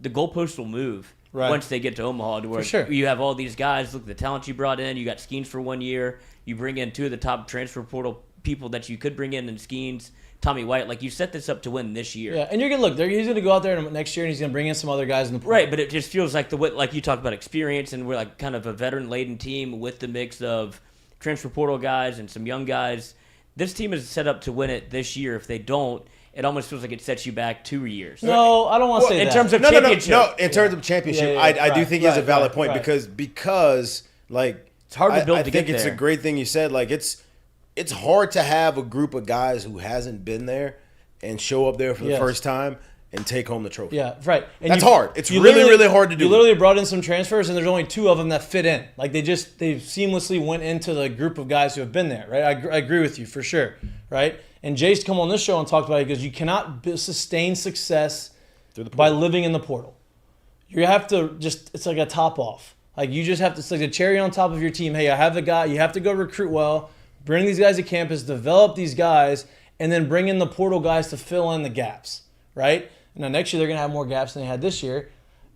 goalpost will move once they get to Omaha, to where you have all these guys. Look at the talent you brought in. You got Skeens for 1 year. You bring in 2 of the top transfer portal people that you could bring in Skeens, Tommy White. You set this up to win this year. Yeah, and you're gonna he's gonna go out there next year and he's gonna bring in some other guys in the pool. Right, but it just feels like you talked about experience, and we're kind of a veteran laden team with the mix of transfer portal guys and some young guys. This team is set up to win it this year. If they don't, it almost feels like it sets you back 2 years. No, I don't want to say in that. terms of No, championship. in terms of championship, I do think he has a valid point because like it's hard to build. I to think get it's there. a great thing you said. Like it's hard to have a group of guys who hasn't been there and show up there for the first time and take home the trophy. Yeah, right. And that's hard. It's really hard to do. You literally brought in some transfers, and there's only 2 of them that fit in. Like they seamlessly went into the group of guys who have been there, right? I agree with you for sure, right? And Jay's come on this show and talked about it because you cannot sustain success by living in the portal. You have to it's like a top off. Like you just have to, it's like a cherry on top of your team. Hey, I have the guy. You have to go recruit well, bring these guys to campus, develop these guys, and then bring in the portal guys to fill in the gaps, right? Now, next year, they're going to have more gaps than they had this year.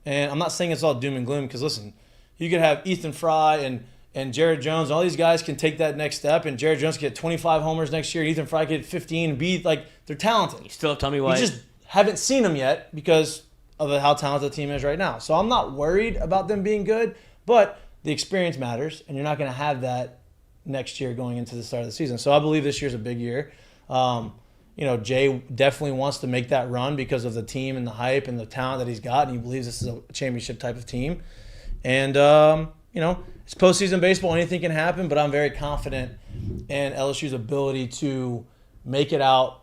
And I'm not saying it's all doom and gloom because, listen, you could have Ethan Fry and Jared Jones. All these guys can take that next step. And Jared Jones can get 25 homers next year. And Ethan Fry can get 15 and be like, they're talented. You still have Tommy White. You just haven't seen them yet because of how talented the team is right now. So I'm not worried about them being good. But the experience matters. And you're not going to have that next year going into the start of the season. So I believe this year's a big year. Jay definitely wants to make that run because of the team and the hype and the talent that he's got, and he believes this is a championship type of team. And, it's postseason baseball. Anything can happen, but I'm very confident in LSU's ability to make it out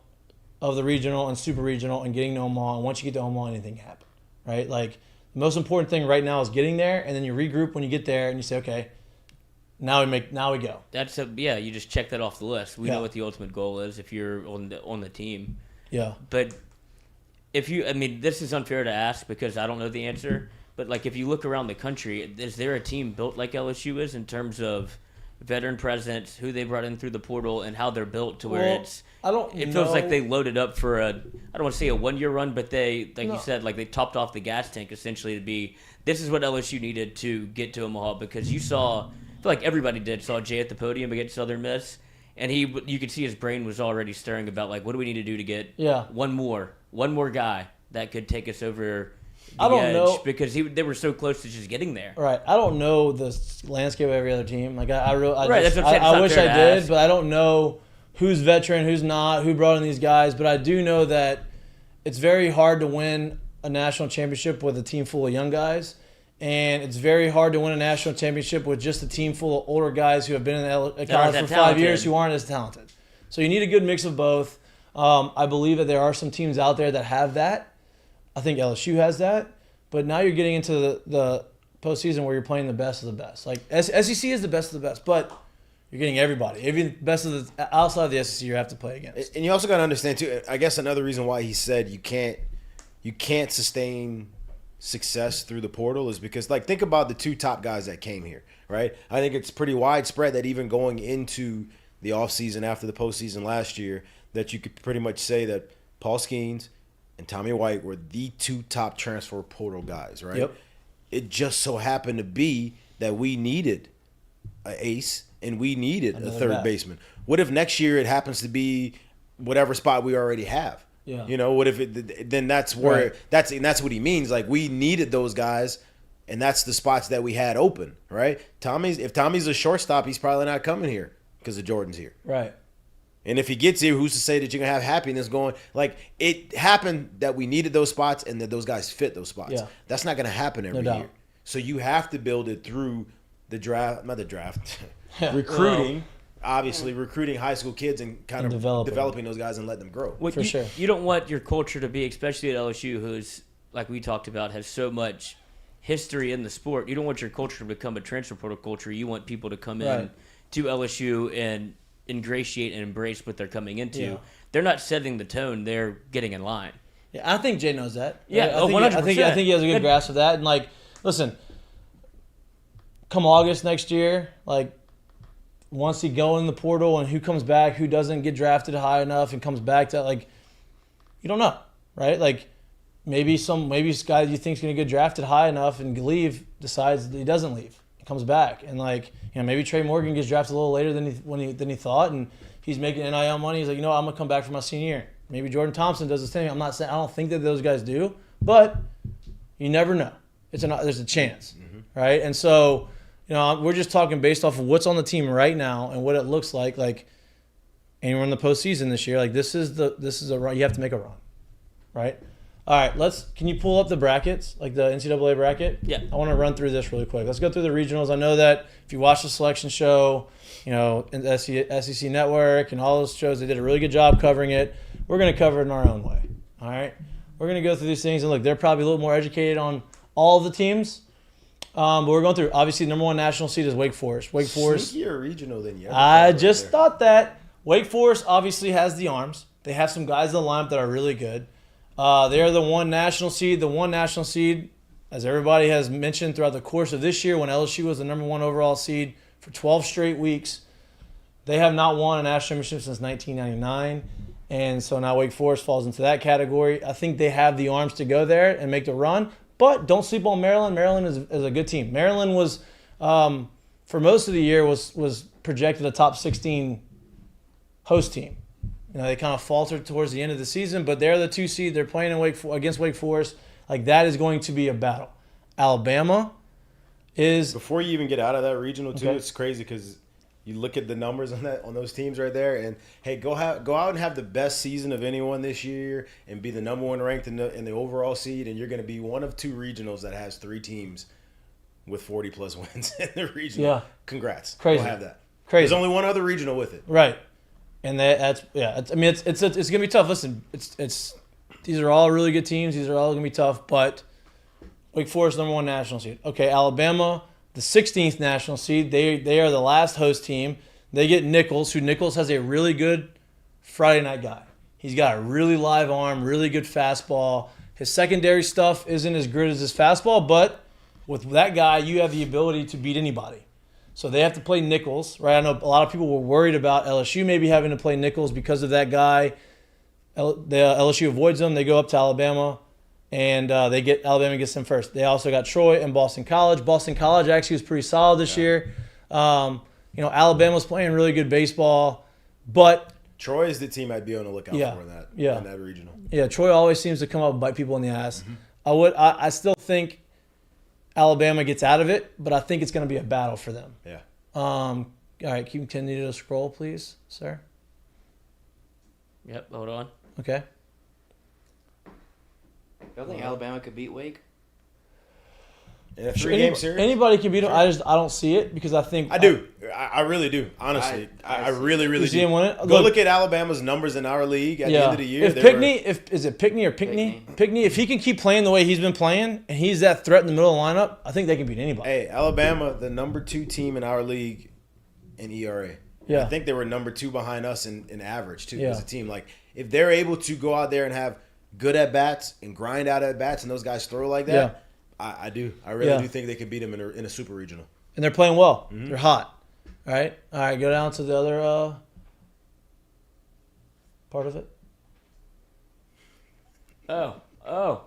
of the regional and super regional and getting to Omaha. And once you get to Omaha, anything can happen, right? Like, the most important thing right now is getting there, and then you regroup when you get there, and you say, okay, now we go. You just check that off the list. We know what the ultimate goal is if you're on the team. Yeah. But this is unfair to ask because I don't know the answer. But like if you look around the country, is there a team built like LSU is in terms of veteran presence, who they brought in through the portal, and how they're built to where it feels like they loaded up for I don't want to say a 1-year run, but you said, like they topped off the gas tank essentially to be this is what LSU needed to get to Omaha because you saw. I feel like everybody saw Jay at the podium against Southern Miss, and you could see his brain was already stirring about like what do we need to do to get one more guy that could take us over the edge because they were so close to just getting there. Right. I don't know the landscape of every other team. Like I wish I did, but I don't know who's veteran, who's not, who brought in these guys. But I do know that it's very hard to win a national championship with a team full of young guys. And it's very hard to win a national championship with just a team full of older guys who have been in college for 5 years who aren't as talented. So you need a good mix of both. I believe that there are some teams out there that have that. I think LSU has that. But now you're getting into the postseason where you're playing the best of the best. Like SEC is the best of the best, but you're getting everybody. Even best of the outside of the SEC you have to play against. And you also got to understand too. I guess another reason why he said you can't sustain success through the portal is because, like, think about the 2 top guys that came here, right? I think it's pretty widespread that even going into the offseason after the postseason last year, that you could pretty much say that Paul Skeens and Tommy White were the 2 top transfer portal guys, right? Yep. It just so happened to be that we needed an ace and we needed a third baseman. What if next year it happens to be whatever spot we already have? Yeah. What if then that's where that's what he means. Like we needed those guys, and that's the spots that we had open, right? If Tommy's a shortstop, he's probably not coming here because of Jordan's here. Right. And if he gets here, who's to say that you're gonna have happiness going? Like it happened that we needed those spots and that those guys fit those spots. Yeah. That's not gonna happen every year. So you have to build it through the draft, not the draft, recruiting. Obviously, recruiting high school kids and kind of developing those guys and let them grow. For sure. You don't want your culture to be, especially at LSU, who's, like we talked about, has so much history in the sport. You don't want your culture to become a transfer portal culture. You want people to come in to LSU and ingratiate and embrace what they're coming into. Yeah. They're not setting the tone. They're getting in line. Yeah, I think Jay knows that. Yeah, 100%. I think he has a good grasp of that. And, like, listen, come August next year, like, once he go in the portal and who comes back, who doesn't get drafted high enough and comes back to, like, you don't know, right? Like, maybe this guy you think is going to get drafted high enough and leave decides that he doesn't leave. He comes back. And, like, maybe Trey Morgan gets drafted a little later than he thought, and he's making NIL money. He's like, I'm going to come back for my senior year. Maybe Jordan Thompson does the same. I'm not saying I don't think that those guys do, but you never know. There's a chance, right? And so, we're just talking based off of what's on the team right now and what it looks like. Like, and you're in the postseason this year, like this is a run. You have to make a run, right? All right, can you pull up the brackets, like the NCAA bracket? Yeah. I want to run through this really quick. Let's go through the regionals. I know that if you watch the selection show, in the SEC Network and all those shows, they did a really good job covering it. We're going to cover it in our own way, all right? We're going to go through these things, and look, they're probably a little more educated on all of the teams. But we're going through, obviously, number 1 national seed is Wake Forest. Wake Forest. Sneakier regional than you. I just thought that. Wake Forest obviously has the arms. They have some guys in the lineup that are really good. They are the 1 national seed. The 1 national seed, as everybody has mentioned throughout the course of this year, when LSU was the number 1 overall seed for 12 straight weeks, they have not won a national championship since 1999. And so now Wake Forest falls into that category. I think they have the arms to go there and make the run. But don't sleep on Maryland. Maryland is a good team. Maryland was, for most of the year, was projected a top 16 host team. They kind of faltered towards the end of the season, but they're the 2 seed. They're playing against Wake Forest. Like, that is going to be a battle. Alabama is... Before you even get out of that regional, too, Okay. It's crazy because you look at the numbers on those teams right there, and, hey, go out and have the best season of anyone this year and be the number 1 ranked in the overall seed, and you're going to be one of 2 regionals that has 3 teams with 40-plus wins in the regional. Yeah. Congrats. Crazy. Go have that. Crazy. There's only one other regional with it. Right. And it's gonna be tough. Listen, these are all really good teams. These are all gonna be tough. But Wake Forest, number 1 national seed. Okay, Alabama, the 16th national seed. They are the last host team. They get Nichols, who Nichols has a really good Friday night guy. He's got a really live arm, really good fastball. His secondary stuff isn't as good as his fastball, but with that guy, you have the ability to beat anybody. So they have to play Nichols, right? I know a lot of people were worried about LSU maybe having to play Nichols because of that guy. LSU avoids them. They go up to Alabama, and Alabama gets them first. They also got Troy and Boston College. Boston College actually was pretty solid this year. Alabama's playing really good baseball, but Troy is the team I'd be on the lookout for in that regional. Yeah, Troy always seems to come up and bite people in the ass. I still think Alabama gets out of it, but I think it's going to be a battle for them. Yeah. All right, continue to scroll, please, sir. Yep, hold on. Okay. Y'all think Alabama could beat Wake? In a 3-game series? Anybody can beat them. I don't see it because I think I do. I really do. Honestly, I really, really You see do. him win it? Go look at Alabama's numbers in our league at the end of the year. Is it Pickney or Pickney? Pickney. If he can keep playing the way he's been playing, and he's that threat in the middle of the lineup, I think they can beat anybody. Hey, Alabama, the number 2 team in our league in ERA. Yeah. I think they were number 2 behind us in average too Yeah. as a team. Like, if they're able to go out there and have good at bats and grind out at bats, and those guys throw like that, I do. I really do think they could beat them in a super regional. And they're playing well. They're hot. All right. Go down to the other part of it. Oh.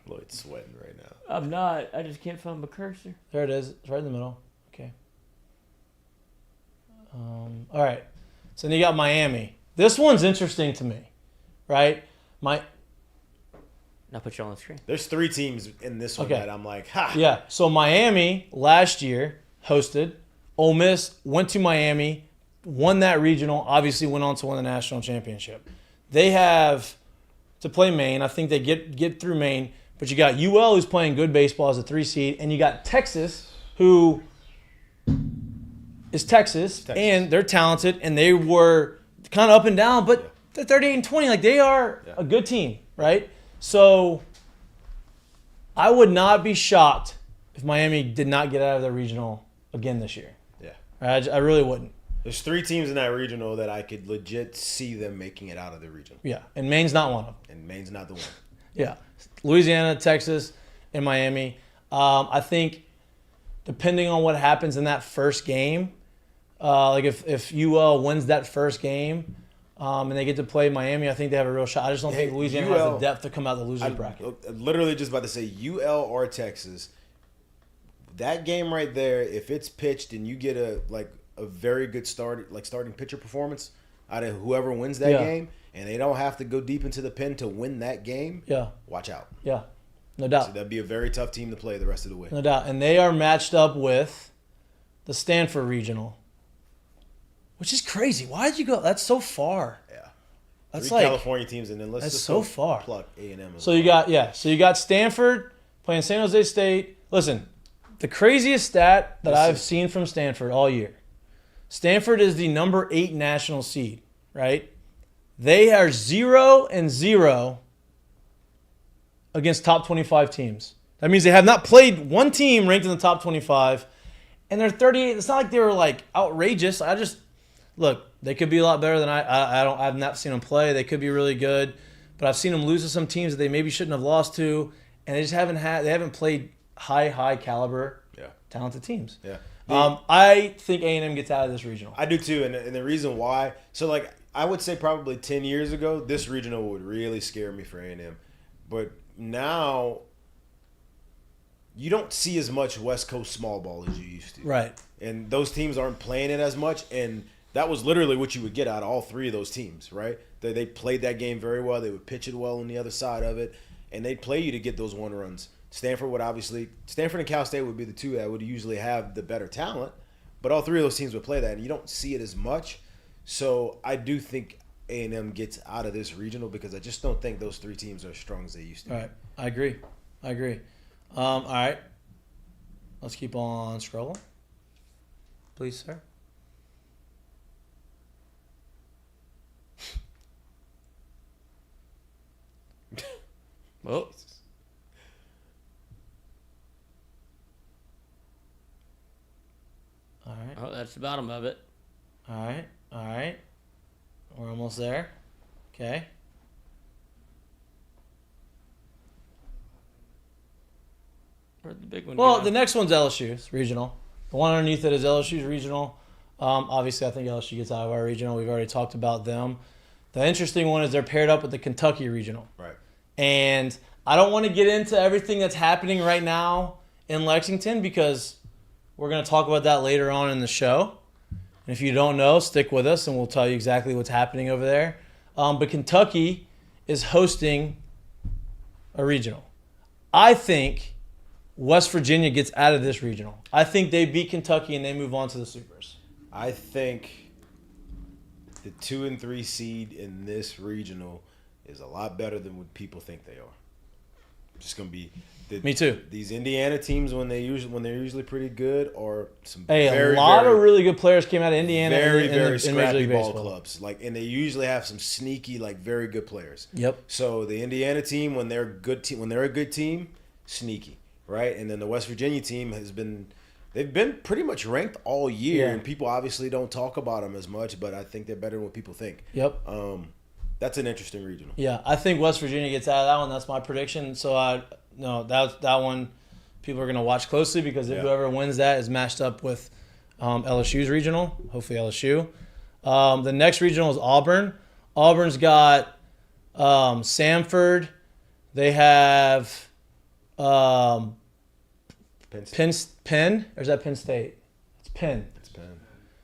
Lloyd's sweating right now. I'm not. I just can't find my cursor. There it is. It's right in the middle. Okay. All right. So then you got Miami. This one's interesting to me, right? I'll put you on the screen. There's 3 teams in this one that I'm like, ha. Yeah. So Miami last year hosted. Ole Miss went to Miami, won that regional, obviously went on to win the national championship. They have to play Maine. I think they get through Maine. But you got UL, who's playing good baseball as a 3 seed, and you got Texas, who is Texas. And they're talented, and they were kind of up and down, but they're 38-20. Like, they are a good team, right? So I would not be shocked if Miami did not get out of the regional again this year. Yeah. I really wouldn't. There's 3 teams in that regional that I could legit see them making it out of the regional. Yeah, and Maine's not one of them. And Maine's not the one. Yeah. Louisiana, Texas, and Miami. I think depending on what happens in that first game, like if UL wins that first game and they get to play Miami, I think they have a real shot. I just don't think Louisiana has the depth to come out of the loser's bracket. Literally just about to say UL or Texas. That game right there, if it's pitched and you get a very good starting pitcher performance out of whoever wins that game, and they don't have to go deep into the pen to win that game, watch out. Yeah, no doubt. So that'd be a very tough team to play the rest of the way. No doubt. And they are matched up with the Stanford Regional. which is crazy. Why did you go? That's so far. Yeah. That's 3 like California teams, and then let's that's just so go far. pluck A&M. So you got Stanford playing San Jose State. Listen, the craziest stat that I've seen from Stanford all year. Stanford is the number 8 national seed, right? They are 0-0 against top 25 teams. That means they have not played one team ranked in the top 25, and they're 38. It's not like they were like outrageous. Look, they could be a lot better than I've not seen them play. They could be really good, but I've seen them lose to some teams that they maybe shouldn't have lost to, and they just haven't played high caliber, talented teams. Yeah. I think A&M gets out of this regional. I do too, and the reason why. So like I would say probably 10 years ago, this regional would really scare me for A&M, but now you don't see as much West Coast small ball as you used to. Right. And those teams aren't playing it as much, and that was literally what you would get out of all 3 of those teams, right? They played that game very well. They would pitch it well on the other side of it, and they'd play you to get those 1 runs. Stanford and Cal State would be the 2 that would usually have the better talent, but all 3 of those teams would play that, and you don't see it as much. So I do think A&M gets out of this regional because I just don't think those 3 teams are as strong as they used to. All right. I agree. All right. Let's keep on scrolling. Please, sir. Oh. All right. Oh, that's the bottom of it. All right. We're almost there. Okay. Where'd the big one Well, go? the next one's LSU's regional. The one underneath it is LSU's regional. Obviously, I think LSU gets out of our regional. We've already talked about them. The interesting one is they're paired up with the Kentucky regional. Right. And I don't want to get into everything that's happening right now in Lexington because we're going to talk about that later on in the show. And if you don't know, stick with us and we'll tell you exactly what's happening over there. But Kentucky is hosting a regional. I think West Virginia gets out of this regional. I think they beat Kentucky and they move on to the Supers. I think the 2 and 3 seed in this regional is a lot better than what people think they are. Just gonna be. Me too. These Indiana teams when they're usually pretty good are some a lot of really good players came out of Indiana. Very scrappy Major League ball Baseball. clubs. And they usually have some sneaky, very good players. Yep. So the Indiana team when they're a good team, sneaky, right? And then the West Virginia team they've been pretty much ranked all year, and people obviously don't talk about them as much, but I think they're better than what people think. Yep. That's an interesting regional. Yeah, I think West Virginia gets out of that one. That's my prediction. So that one people are going to watch closely because whoever wins that is matched up with LSU's regional. Hopefully LSU. The next regional is Auburn. Auburn's got Samford. They have Penn, or is that Penn State? It's Penn. It's Penn.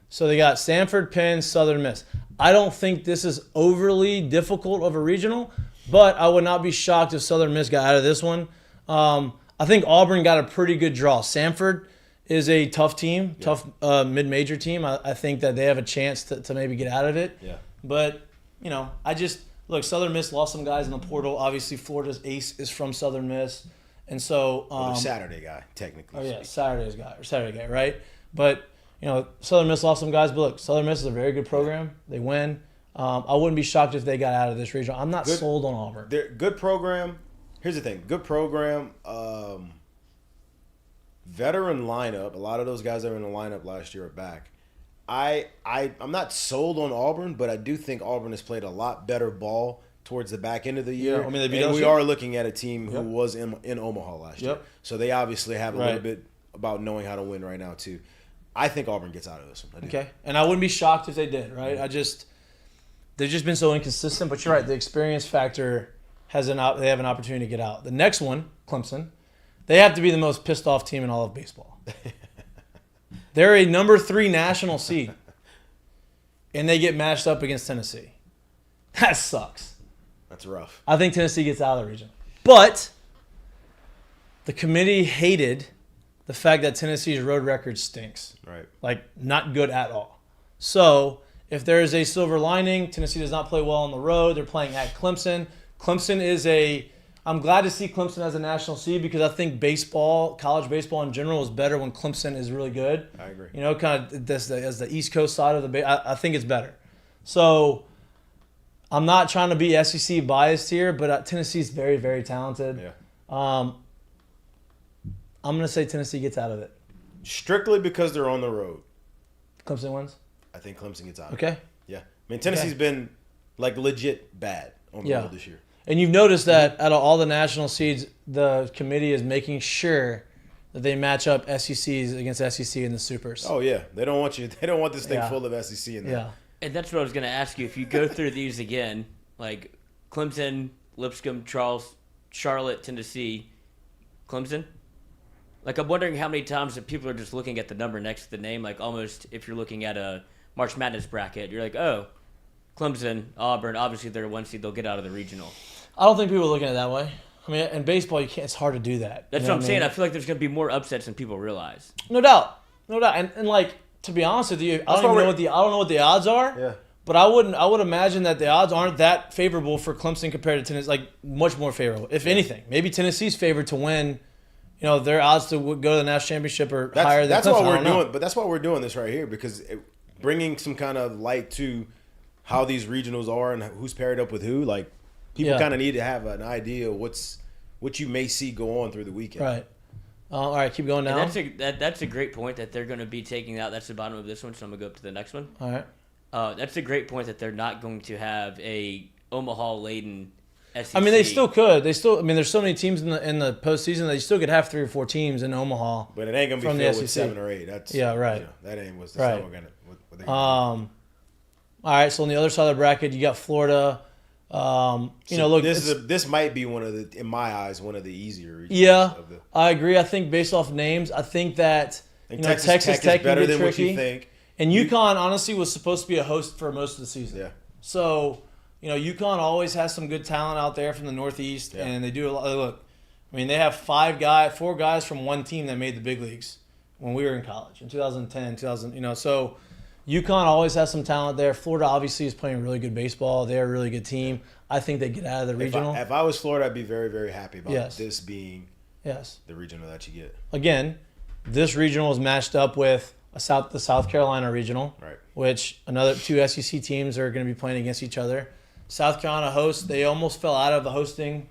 So they got Samford, Penn, Southern Miss. I don't think this is overly difficult of a regional, but I would not be shocked if Southern Miss got out of this one. I think Auburn got a pretty good draw. Samford is a tough team, tough mid-major team. I think that they have a chance to maybe get out of it. Yeah. But, Southern Miss lost some guys in the portal. Obviously, Florida's ace is from Southern Miss. And so... the Saturday guy, technically. Oh, yeah, Saturday guy, right? But... Southern Miss lost some guys, but look, Southern Miss is a very good program. They win. I wouldn't be shocked if they got out of this regional. I'm not sold on Auburn. They're good program. Here's the thing. Good program. Veteran lineup. A lot of those guys that were in the lineup last year are back. I'm not sold on Auburn, but I do think Auburn has played a lot better ball towards the back end of the year. Yeah, they beat and we LSU. are looking at a team who was in Omaha last year. So they obviously have a little Right. bit about knowing how to win right now, too. I think Auburn gets out of this one. Okay, and I wouldn't be shocked if they did, right? They've just been so inconsistent. But you're right, the experience factor they have an opportunity to get out. The next one, Clemson, they have to be the most pissed off team in all of baseball. They're a number 3 national seed, and they get matched up against Tennessee. That sucks. That's rough. I think Tennessee gets out of the region, but the committee hated the fact that Tennessee's road record stinks. Right. Not good at all. So if there is a silver lining, Tennessee does not play well on the road. They're playing at Clemson. Clemson is I'm glad to see Clemson as a national seed because I think college baseball in general is better when Clemson is really good. I agree. You know, kind of as the East Coast side of I think it's better. So I'm not trying to be SEC biased here, but Tennessee's very, very talented. Yeah. I'm going to say Tennessee gets out of it. Strictly because they're on the road. Clemson wins? I think Clemson gets out of it. Okay. Yeah. I mean, Tennessee's been, like, legit bad on the road this year. And you've noticed that out of all the national seeds, the committee is making sure that they match up SECs against SEC in the Supers. Oh, yeah. They don't want this thing full of SEC in there. Yeah. And that's what I was going to ask you. If you go through these again, like Clemson, Lipscomb, Charlotte, Tennessee, Clemson. Like, I'm wondering how many times that people are just looking at the number next to the name, like almost if you're looking at a March Madness bracket, you're like, oh, Clemson, Auburn, obviously they're a 1 seed, they'll get out of the regional. I don't think people are looking at it that way. I mean, in baseball, it's hard to do that. That's what I'm saying. I feel like there's going to be more upsets than people realize. No doubt. And like, to be honest with you, I don't know what the odds are. Yeah. But I would imagine that the odds aren't that favorable for Clemson compared to Tennessee, like much more favorable. If anything, maybe Tennessee's favored to win. You know, their odds to go to the national championship are higher than that's Clemson. Why we're doing, but that's why we're doing this right here because bringing some kind of light to how these regionals are and who's paired up with who. Like people kind of need to have an idea of what you may see go on through the weekend. Right. All right, keep going down. And that's a great point that they're going to be taking out. That's the bottom of this one, so I'm going to go up to the next one. All right. That's a great point that they're not going to have a Omaha-laden SEC. I mean, they still could. There's so many teams in the postseason. They still could have 3 or 4 teams in Omaha. But it ain't gonna be filled with 7 or 8. That's right. You know, that ain't what's right. What they all right. So on the other side of the bracket, you got Florida. Look, this might be in my eyes, one of the easier regions. Yeah, I agree. I think based off names, I think that Texas Tech is better than tricky. what you think. And UConn honestly was supposed to be a host for most of the season. Yeah. So, UConn always has some good talent out there from the Northeast, and they do a lot. Look, I mean, they have 4 guys from one team that made the big leagues when we were in college in 2010, 2000. So UConn always has some talent there. Florida obviously is playing really good baseball. They're a really good team. I think they get out of the regional. If I was Florida, I'd be very, very happy about this being the regional that you get. Again, this regional is matched up with the South Carolina regional, right? Which another 2 SEC teams are going to be playing against each other. South Carolina hosts. They almost fell out of the hosting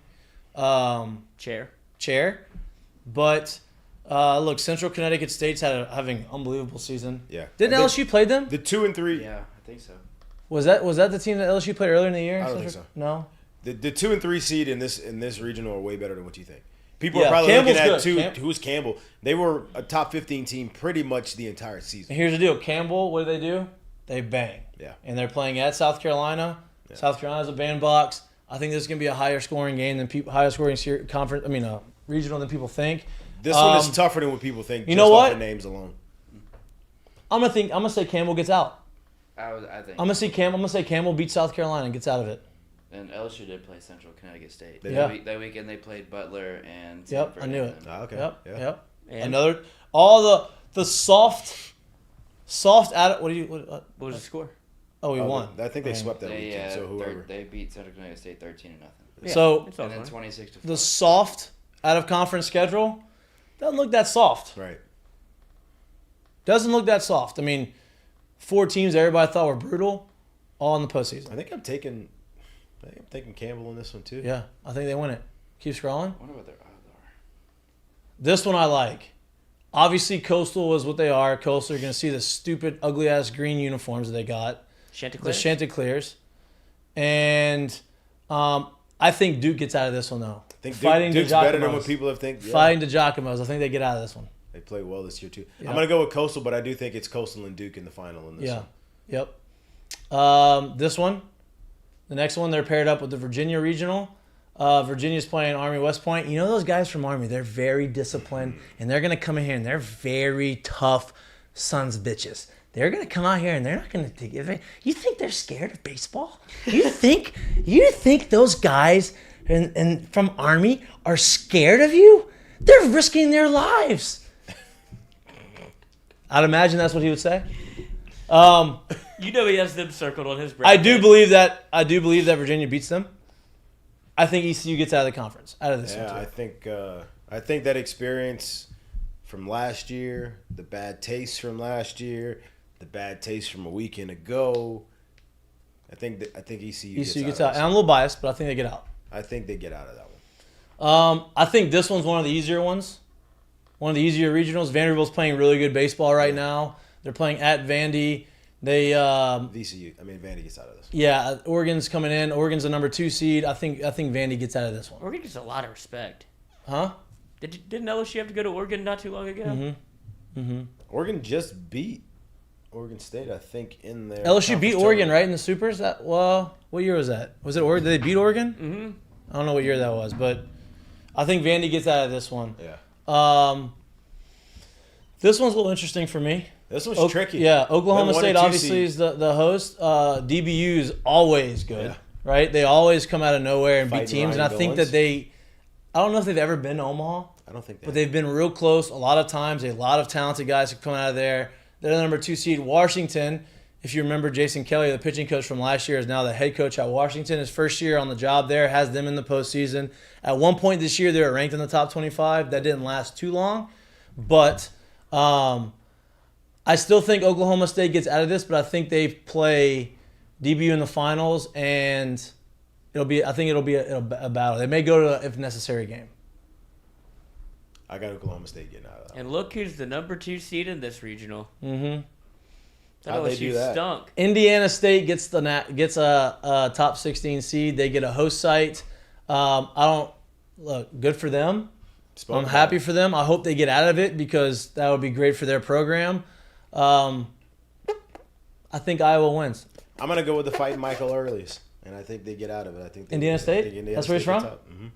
chair. But look, Central Connecticut State's having an unbelievable season. Yeah. Didn't LSU play them? The 2 and 3. Yeah, I think so. Was that the team that LSU played earlier in the year? I don't think so. No. The 2 and 3 seed in this regional are way better than what you think. People are probably looking at who's Campbell. They were a top 15 team pretty much the entire season. And here's the deal. Campbell, what do? They bang. Yeah. And they're playing at South Carolina. Yeah. South Carolina's a bandbox. I think this is going to be a higher scoring game than regional than people think. This one is tougher than what people think. You know what? Off the names alone. I'm gonna say Campbell gets out. I think. I'm gonna say Campbell beats South Carolina and gets out of it. And LSU did play Central Connecticut State. That weekend they played Butler and. Yep, I knew it. Okay. Yep. And all the soft out. What was the score? Oh, we won. I think they swept that weekend. So whoever they beat Central Connecticut State 13-0. Yeah, so and then 26-4. The soft out of conference schedule doesn't look that soft. Right. Doesn't look that soft. I mean, 4 teams everybody thought were brutal, all in the postseason. I think I'm taking Campbell in this one too. Yeah, I think they win it. Keep scrolling. I wonder what their odds are. This one I like. Obviously, Coastal is what they are. Coastal, you're going to see the stupid, ugly-ass green uniforms that they got. Chanticleers? The Chanticleers. And I think Duke gets out of this one, though. I think Duke's better than what people have think. Yeah. Fighting DeGiacomo's. I think they get out of this one. They played well this year, too. Yeah. I'm going to go with Coastal, but I do think it's Coastal and Duke in the final in this one. Yep. This one, the next one, they're paired up with the Virginia Regional. Virginia's playing Army West Point. You know those guys from Army, they're very disciplined, and they're going to come in here, and they're very tough sons of bitches. They're going to come out here, and they're not going to take it. You think they're scared of baseball? You think those guys and from Army are scared of you? They're risking their lives. I'd imagine that's what he would say. You know he has them circled on his bracket. I do believe that Virginia beats them. I think ECU gets out of the conference, out of this one too. I think that experience from last year, the bad taste from last year, the bad taste from a weekend ago. I think ECU gets out. And I'm a little biased, but I think they get out. I think they get out of that one. I think this one's one of the easier ones. One of the easier regionals. Vanderbilt's playing really good baseball right now. They're playing at Vandy. Vandy gets out of this. Yeah, Oregon's coming in. Oregon's the number 2 seed. I think Vandy gets out of this one. Oregon gets a lot of respect. Huh? Didn't LSU have to go to Oregon not too long ago? Oregon just beat Oregon State, I think, in their LSU beat Oregon, right, in the Supers? What year was that? Was it Oregon? Did they beat Oregon? Mm-hmm. I don't know what year that was, but I think Vandy gets out of this one. Yeah. This one's a little interesting for me. This one's tricky. Yeah, Oklahoma State obviously is the host. DBU is always good, right? They always come out of nowhere and beat teams, and I think that I don't know if they've ever been to Omaha. I don't think they but they've been real close a lot of times. A lot of talented guys have come out of there. They're the number 2 seed. Washington, if you remember, Jason Kelly, the pitching coach from last year, is now the head coach at Washington. His first year on the job there, has them in the postseason. At one point this year, they were ranked in the top 25. That didn't last too long. But I still think Oklahoma State gets out of this, but I think they play DBU in the finals, and it'll be a battle. They may go to a, if necessary, game. I got Oklahoma State getting out of that. And look who's the number 2 seed in this regional. Mm-hmm. How'd they do that? Stunk. Indiana State gets a top 16 seed. They get a host site. Good for them. I'm happy for them. I hope they get out of it because that would be great for their program. I think Iowa wins. I'm gonna go with the Fighting Michael Earleys, and I think they get out of it. I think Indiana State. That's where he's from. Mm-hmm.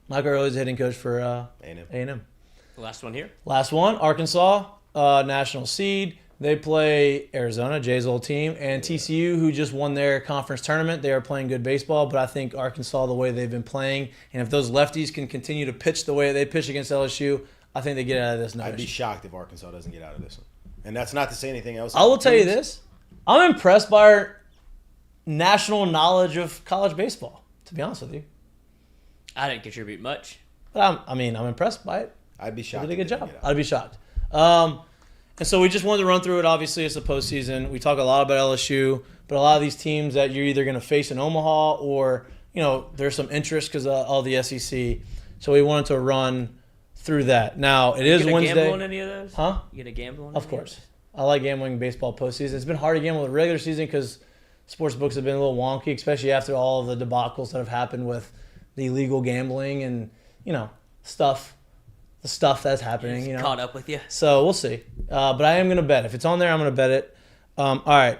Michael Earleys, hitting coach for A&M. Last one here. Last one, Arkansas, national seed. They play Arizona, Jay's old team, and TCU, who just won their conference tournament. They are playing good baseball, but I think Arkansas, the way they've been playing, and if those lefties can continue to pitch the way they pitch against LSU, I think they get out of this. I'd be shocked if Arkansas doesn't get out of this one. And that's not to say anything else. I will tell you this. I'm impressed by our national knowledge of college baseball, to be honest with you. I didn't contribute much. But I'm impressed by it. I'd be shocked. They did a good job. I'd be shocked. And so we just wanted to run through it. Obviously, it's the postseason. We talk a lot about LSU, but a lot of these teams that you're either going to face in Omaha or, there's some interest because of all the SEC. So we wanted to run through that. Now, it is Wednesday. You gamble on any of those? Huh? You going to gamble on Of course. I like gambling baseball postseason. It's been hard to gamble with regular season because sports books have been a little wonky, especially after all of the debacles that have happened with the illegal gambling and, the stuff that's happening. Caught up with you. So we'll see. But I am going to bet. If it's on there, I'm going to bet it. All right.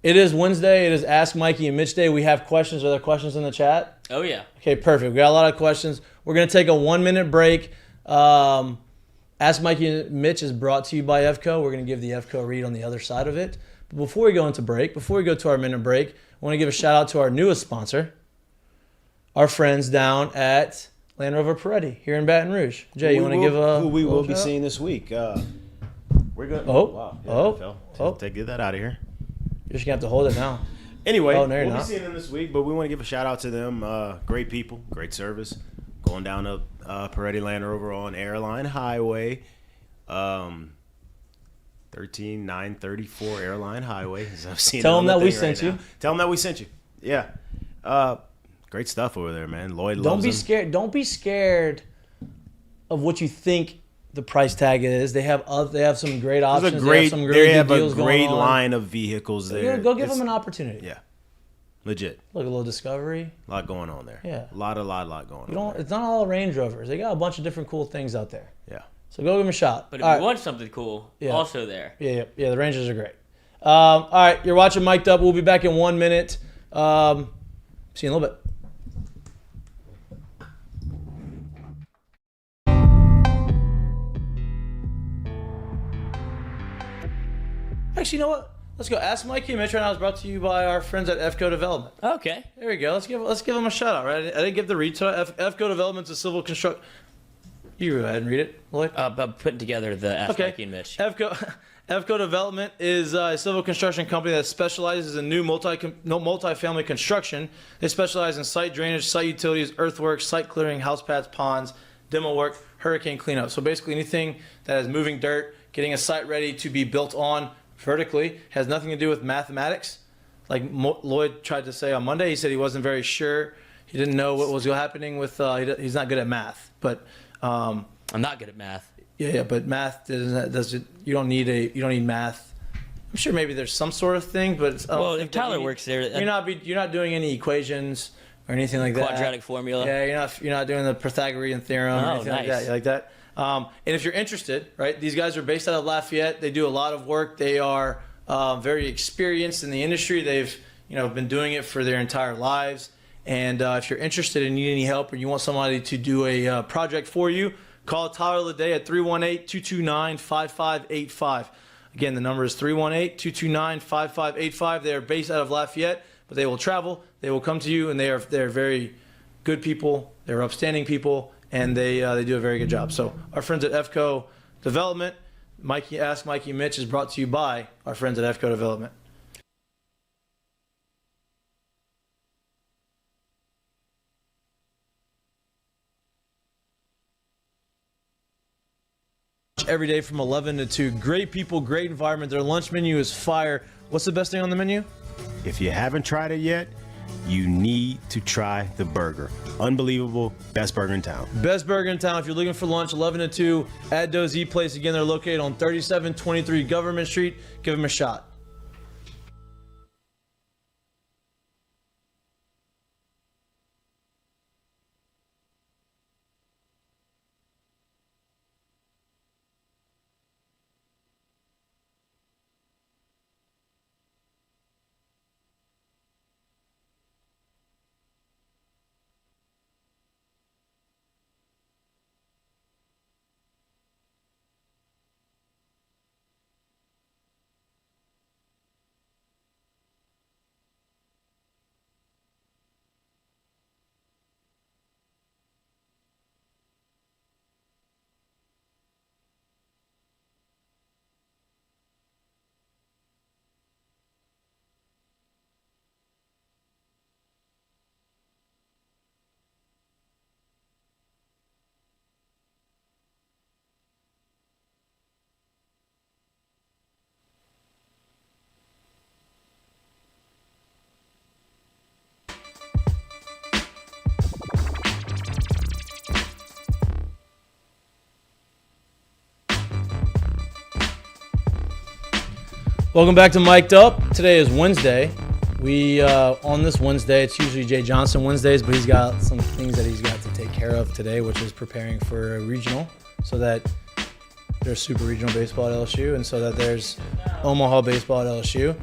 It is Wednesday. It is Ask Mikey and Mitch Day. We have questions. Are there questions in the chat? Oh, yeah. Okay, perfect. We got a lot of questions. We're going to take a 1-minute break. Ask Mikey and Mitch is brought to you by EFCO. We're going to give the EFCO read on the other side of it. But before we go to our minute break, I want to give a shout out to our newest sponsor, our friends down at Land Rover Peretti here in Baton Rouge. Jay, you want to give who we will be seeing this week? We're going. Get that out of here. You're just gonna have to hold it now. Anyway, we'll be seeing them this week, but we want to give a shout out to them. Great people, great service. Going down to Peretti Land Rover on Airline Highway, 13934 Airline Highway. As I've seen. Tell them that we sent you. Tell them that we sent you. Yeah. Great stuff over there, man. Lloyd loves Don't be scared. Don't be scared of what you think the price tag is. They have some great options. They have a great line of vehicles there. Go give them an opportunity. Yeah, legit. Look, a little Discovery. A lot going on there. Yeah, a lot going on. It's not all Range Rovers. They got a bunch of different cool things out there. Yeah. So go give them a shot. But if you want something cool, also there. Yeah. The Rangers are great. All right, you're watching Mik'd Up. We'll be back in 1 minute. See you in a little bit. Actually, you know what? Let's go. Ask Mikey and Mitch right now is brought to you by our friends at EFCO Development. Okay. There we go. Let's give them a shout out, right? I didn't give the read to it. EFCO Development's a civil construction. You go ahead and read it, Lloyd. I'm putting together the Ask Mikey and Mitch. EFCO Development is a civil construction company that specializes in new multi-family construction. They specialize in site drainage, site utilities, earthworks, site clearing, house pads, ponds, demo work, hurricane cleanup. So basically anything that is moving dirt, getting a site ready to be built on vertically, has nothing to do with mathematics. Like Lloyd tried to say on Monday, he said he wasn't very sure. He didn't know what was happening with, he's not good at math. But I'm not good at math. Yeah, but math doesn't. You don't need math. I'm sure maybe there's some sort of thing, but if Tyler works there, you're not doing any equations or anything like that. Quadratic formula. Yeah, you're not doing the Pythagorean theorem or anything like that. And if you're interested, right? These guys are based out of Lafayette. They do a lot of work. They are very experienced in the industry. They've been doing it for their entire lives. And if you're interested and need any help, or you want somebody to do a project for you, call Tyler Leday at 318-229-5585. Again, the number is 318-229-5585. They are based out of Lafayette, but they will travel. They will come to you, and they're very good people. They're upstanding people, and they do a very good job. So our friends at EFCO Development, Ask Mikey and Mitch is brought to you by our friends at EFCO Development. Every day from 11 to 2. Great people, great environment. Their lunch menu is fire. What's the best thing on the menu? If you haven't tried it yet, you need to try the burger. Unbelievable. Best burger in town. Best burger in town. If you're looking for lunch, 11 to 2 at Dozy Place. Again, they're located on 3723 Government Street. Give them a shot. Welcome back to Mik'd Up. Today is Wednesday. We on this Wednesday, it's usually Jay Johnson Wednesdays, but he's got some things that he's got to take care of today, which is preparing for a regional, so that there's super regional baseball at LSU, and so that there's Omaha baseball at LSU.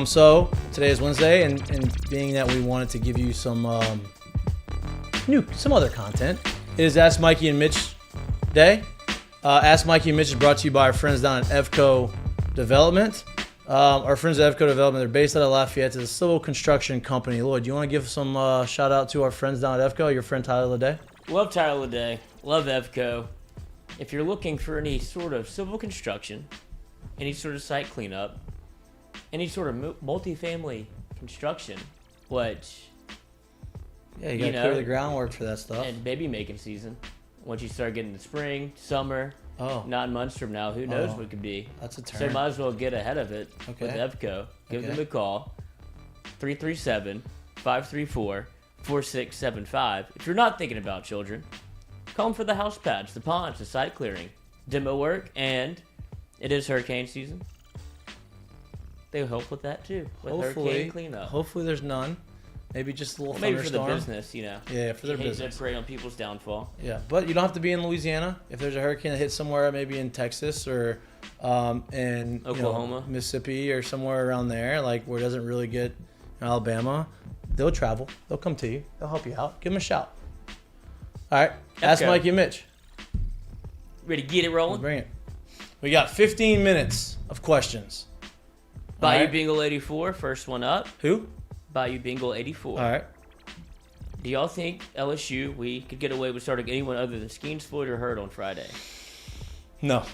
So today is Wednesday, and being that we wanted to give you some other content, it is Ask Mikey and Mitch Day. Ask Mikey and Mitch is brought to you by our friends down at EFCO Development. Our friends at EFCO Development, they're based out of Lafayette. It's a civil construction company. Lloyd, do you want to give some shout out to our friends down at EFCO, your friend Tyler Leday? Love Tyler Leday. Love EFCO. If you're looking for any sort of civil construction, any sort of site cleanup, any sort of multifamily construction, which... Yeah, you got to clear the groundwork for that stuff. And baby making season. Once you start getting the spring, summer... 9 months from now, who knows what it could be. That's a turn. So you might as well get ahead of it with EFCO. Give them a call, 337-534-4675. If you're not thinking about children, call them for the house pads, the ponds, the site clearing, demo work, and it is hurricane season. They'll help with that too, with hurricane cleanup. Hopefully there's none. Maybe just a little maybe thunderstorm. for the business, Yeah, for their business. To prey on people's downfall. Yeah, but you don't have to be in Louisiana. If there's a hurricane that hits somewhere, maybe in Texas or in Oklahoma, Mississippi, or somewhere around there, like where it doesn't really get in Alabama, they'll travel. They'll come to you. They'll help you out. Give them a shout. All right, Ask Mikey and Mitch. Ready to get it rolling? Let's bring it. We got 15 minutes of questions. Bayou Bingle 84, first one up. Who? Bayou Bingle 84. All right. Do y'all think LSU, we could get away with starting anyone other than Skeens, Floyd, or Hurd on Friday? No.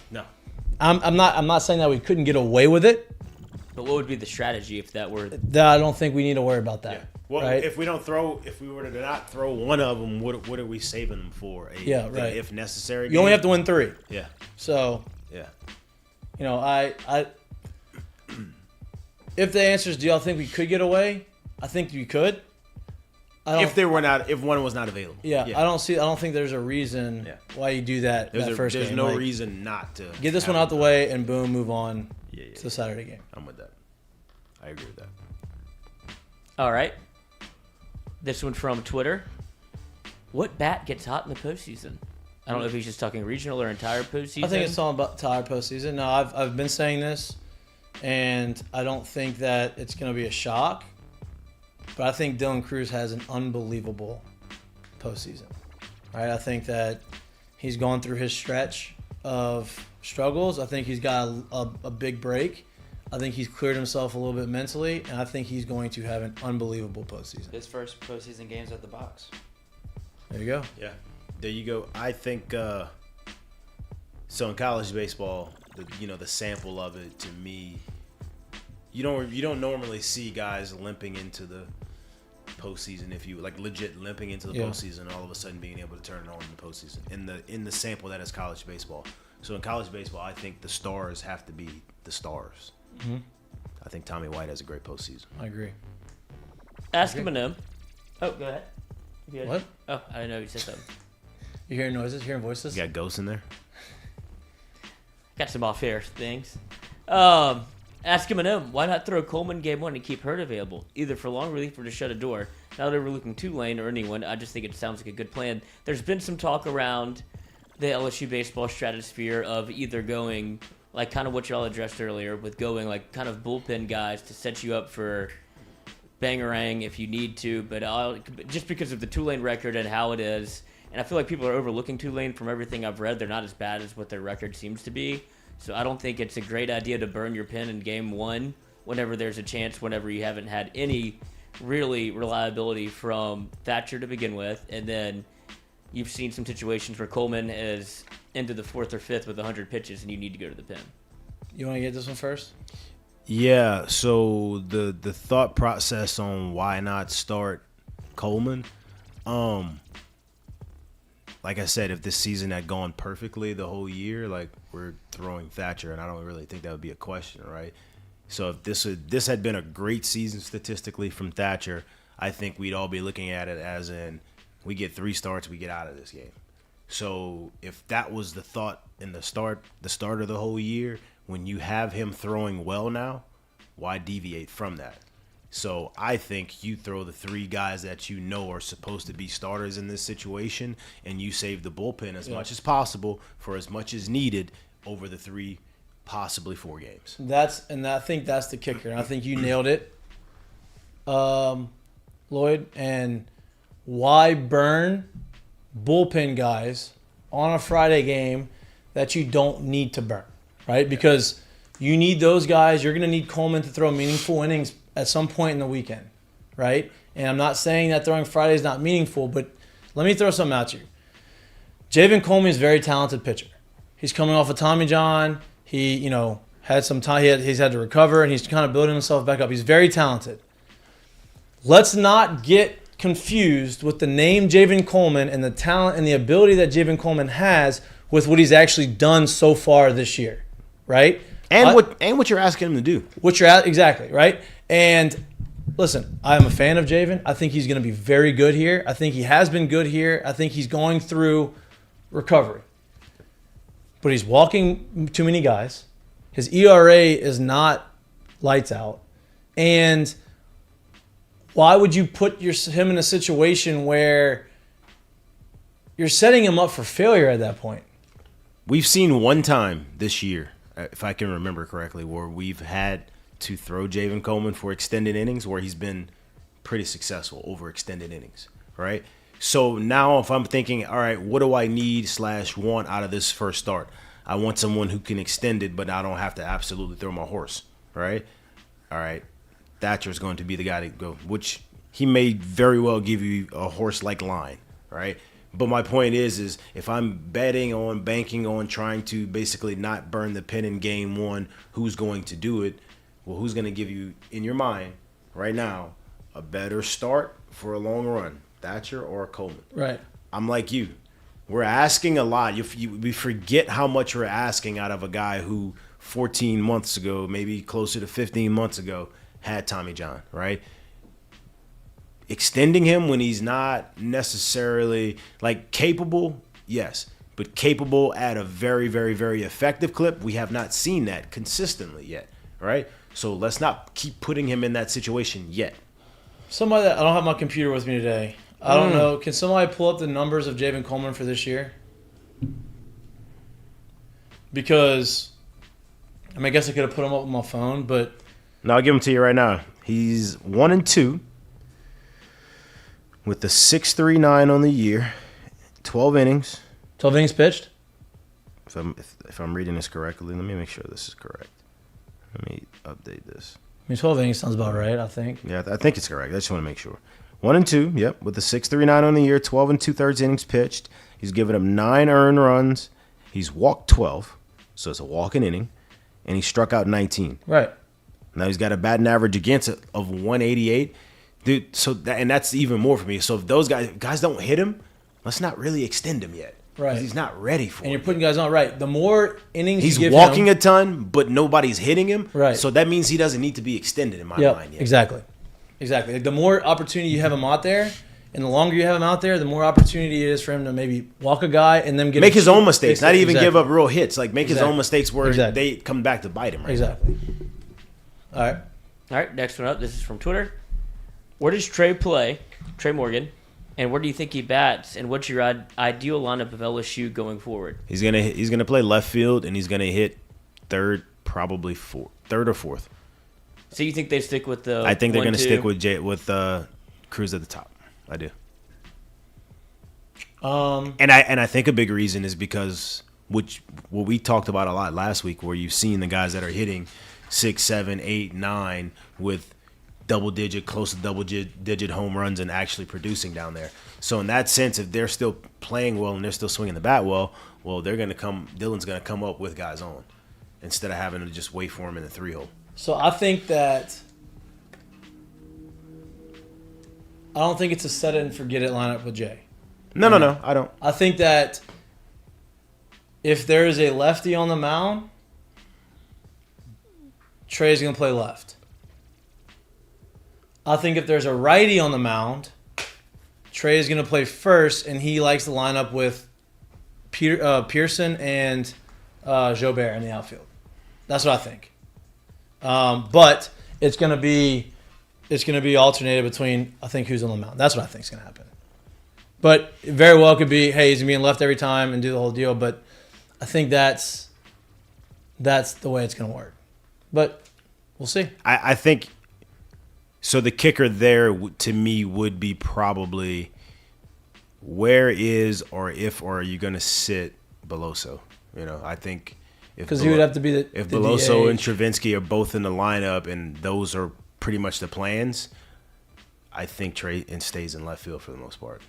I'm not saying that we couldn't get away with it. But what would be the strategy if that were? I don't think we need to worry about that. Yeah. Well, right? if we were to not throw one of them, what are we saving them for? Right. If necessary. You only have to win 3. Yeah. So, Yeah. you know, I if the answer is, do y'all think we could get away? I think you could. If one was not available. Yeah, I don't think there's a reason why you do that. First there's game. no reason not to get this one out the way and boom, move on to the Saturday game. I'm with that. I agree with that. All right. This one from Twitter. What bat gets hot in the postseason? I don't know if he's just talking regional or entire postseason. I think it's all about entire postseason. No, I've been saying this, and I don't think that it's going to be a shock. But I think Dylan Cruz has an unbelievable postseason. Right? I think that he's gone through his stretch of struggles. I think he's got a big break. I think he's cleared himself a little bit mentally, and I think he's going to have an unbelievable postseason. His first postseason game's at the box. There you go. Yeah, there you go. I think so. In college baseball, the sample of it to me, you don't normally see guys limping into the postseason. If you like legit limping into the postseason, all of a sudden being able to turn it on in the postseason. In the sample that is college baseball. So in college baseball, I think the stars have to be the stars. Mm-hmm. I think Tommy White has a great postseason. I agree. Ask him a no. Oh, go ahead. What? Oh, I didn't know you said something. You hearing noises? Hearing voices? You got ghosts in there? Got some off-air things. Ask him a no. Why not throw Coleman game 1 and keep Hurt available, either for long relief or to shut a door? Not overlooking Tulane or anyone. I just think it sounds like a good plan. There's been some talk around the LSU baseball stratosphere of either going like kind of what y'all addressed earlier, with going like kind of bullpen guys to set you up for bangerang if you need to, but just because of the Tulane record and how it is, and I feel like people are overlooking Tulane from everything I've read. They're not as bad as what their record seems to be, so I don't think it's a great idea to burn your pen in game 1 whenever there's a chance, whenever you haven't had any really reliability from Thatcher to begin with, and then you've seen some situations where Coleman is into the 4th or 5th with 100 pitches and you need to go to the pen. You want to get this one first? Yeah, so the thought process on why not start Coleman, like I said, if this season had gone perfectly the whole year, like we're throwing Thatcher, and I don't really think that would be a question, right? So if this had been a great season statistically from Thatcher, I think we'd all be looking at it as in we get 3 starts, we get out of this game. So if that was the thought in the start of the whole year, when you have him throwing well now, why deviate from that? So I think you throw the 3 guys that you know are supposed to be starters in this situation, and you save the bullpen as much as possible for as much as needed over the 3, possibly 4 games. I think that's the kicker. And I think you nailed it, Lloyd. And why burn bullpen guys on a Friday game that you don't need to burn, right? Because you need those guys. You're going to need Coleman to throw meaningful innings at some point in the weekend, right? And I'm not saying that throwing Friday is not meaningful, but let me throw something at you. Javen Coleman is a very talented pitcher. He's coming off of Tommy John. He, had some time. He's had to recover, and he's kind of building himself back up. He's very talented. Let's not get confused with the name Javen Coleman and the talent and the ability that Javen Coleman has with what he's actually done so far this year, right? And what you're asking him to do. Exactly, right? And listen, I'm a fan of Javen. I think he's going to be very good here. I think he has been good here. I think he's going through recovery. But he's walking too many guys. His ERA is not lights out. And why would you put him in a situation where you're setting him up for failure at that point? We've seen one time this year, if I can remember correctly, where we've had to throw Javen Coleman for extended innings where he's been pretty successful over extended innings, right? So now if I'm thinking, all right, what do I need / want out of this first start? I want someone who can extend it, but I don't have to absolutely throw my horse, right? All right. Thatcher's going to be the guy to go, which he may very well give you a horse-like line, right? But my point is if I'm banking on trying to basically not burn the pen in game one, who's going to do it? Well, who's going to give you, in your mind, right now, a better start for a long run, Thatcher or Coleman? Right. I'm like you. We're asking a lot. We forget how much we're asking out of a guy who 14 months ago, maybe closer to 15 months ago, had Tommy John, right? Extending him when he's not necessarily capable, yes, but capable at a very, very, very effective clip. We have not seen that consistently yet, right? So let's not keep putting him in that situation yet. Somebody that I don't have my computer with me today. I don't know. Can somebody pull up the numbers of Javen Coleman for this year? Because I guess I could have put them up on my phone, but no, I'll give them to you right now. He's 1-2. With the 6.39 on the year, 12 innings. 12 innings pitched? If I'm reading this correctly, let me make sure this is correct. Let me update this. 12 innings sounds about right, I think. Yeah, I think it's correct. I just want to make sure. 1-2, yep, with the 6.39 on the year, 12 2/3 innings pitched. He's given up 9 earned runs. He's walked 12, so it's a walking inning, and he struck out 19. Right. Now he's got a batting average against it of 188. Dude, and that's even more for me. So if those guys don't hit him, let's not really extend him yet. Right. Because he's not ready for it. And you're putting guys on right. The more innings he's you give walking him, a ton, but nobody's hitting him. Right. So that means he doesn't need to be extended in my mind yet. Exactly. The more opportunity you have him out there, and the longer you have him out there, the more opportunity it is for him to maybe walk a guy and then make his own mistakes, not even give up real hits. Make his own mistakes where they come back to bite him. Right. Exactly. All right. Next one up. This is from Twitter. Where does Trey play? Trey Morgan. And where do you think he bats? And what's your ideal lineup of LSU going forward? He's gonna play left field, and he's gonna hit third, probably third or fourth. So you think they stick with the? I think they're gonna stick with Cruz at the top. I do. And I think a big reason is because what we talked about a lot last week, where you've seen the guys that are hitting 6, 7, 8, 9 with close to double-digit home runs and actually producing down there. So in that sense, if they're still playing well and they're still swinging the bat well, Dylan's going to come up with guys on instead of having to just wait for him in the 3-hole. So I think that I don't think it's a set it and forget it lineup with Jay. No, I don't. I think that if there is a lefty on the mound, Trey's going to play left. I think if there's a righty on the mound, Trey is going to play first, and he likes to line up with Pearson and Jobert in the outfield. That's what I think. But it's going to be alternated between, I think, who's on the mound. That's what I think is going to happen. But it very well could be, hey, he's going to be in left every time and do the whole deal. But I think that's the way it's going to work. But we'll see. I think – so the kicker there to me would be probably where is or are you going to sit Beloso? I think because he would have to be if Beloso and Travinsky are both in the lineup and those are pretty much the plans, I think Trey stays in left field for the most part.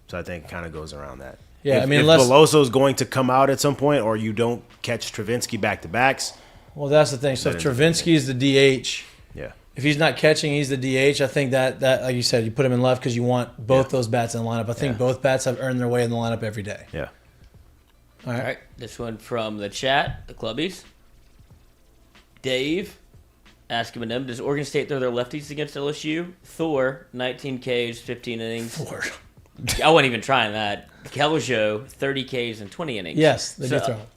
So I think it kind of goes around that. Yeah, if Beloso is going to come out at some point or you don't catch Travinsky back-to-backs. Well, that's the thing. So if Travinsky is the DH. Yeah. If he's not catching, he's the DH. I think that like you said, you put him in left because you want both those bats in the lineup. I think both bats have earned their way in the lineup every day. Yeah. All right. This one from the chat, the clubbies. Dave, ask him and them. Does Oregon State throw their lefties against LSU? Thor, 19 Ks, 15 innings. Thor. I wasn't even trying that. Keljo, 30 Ks and 20 innings. Yes, they do throw them.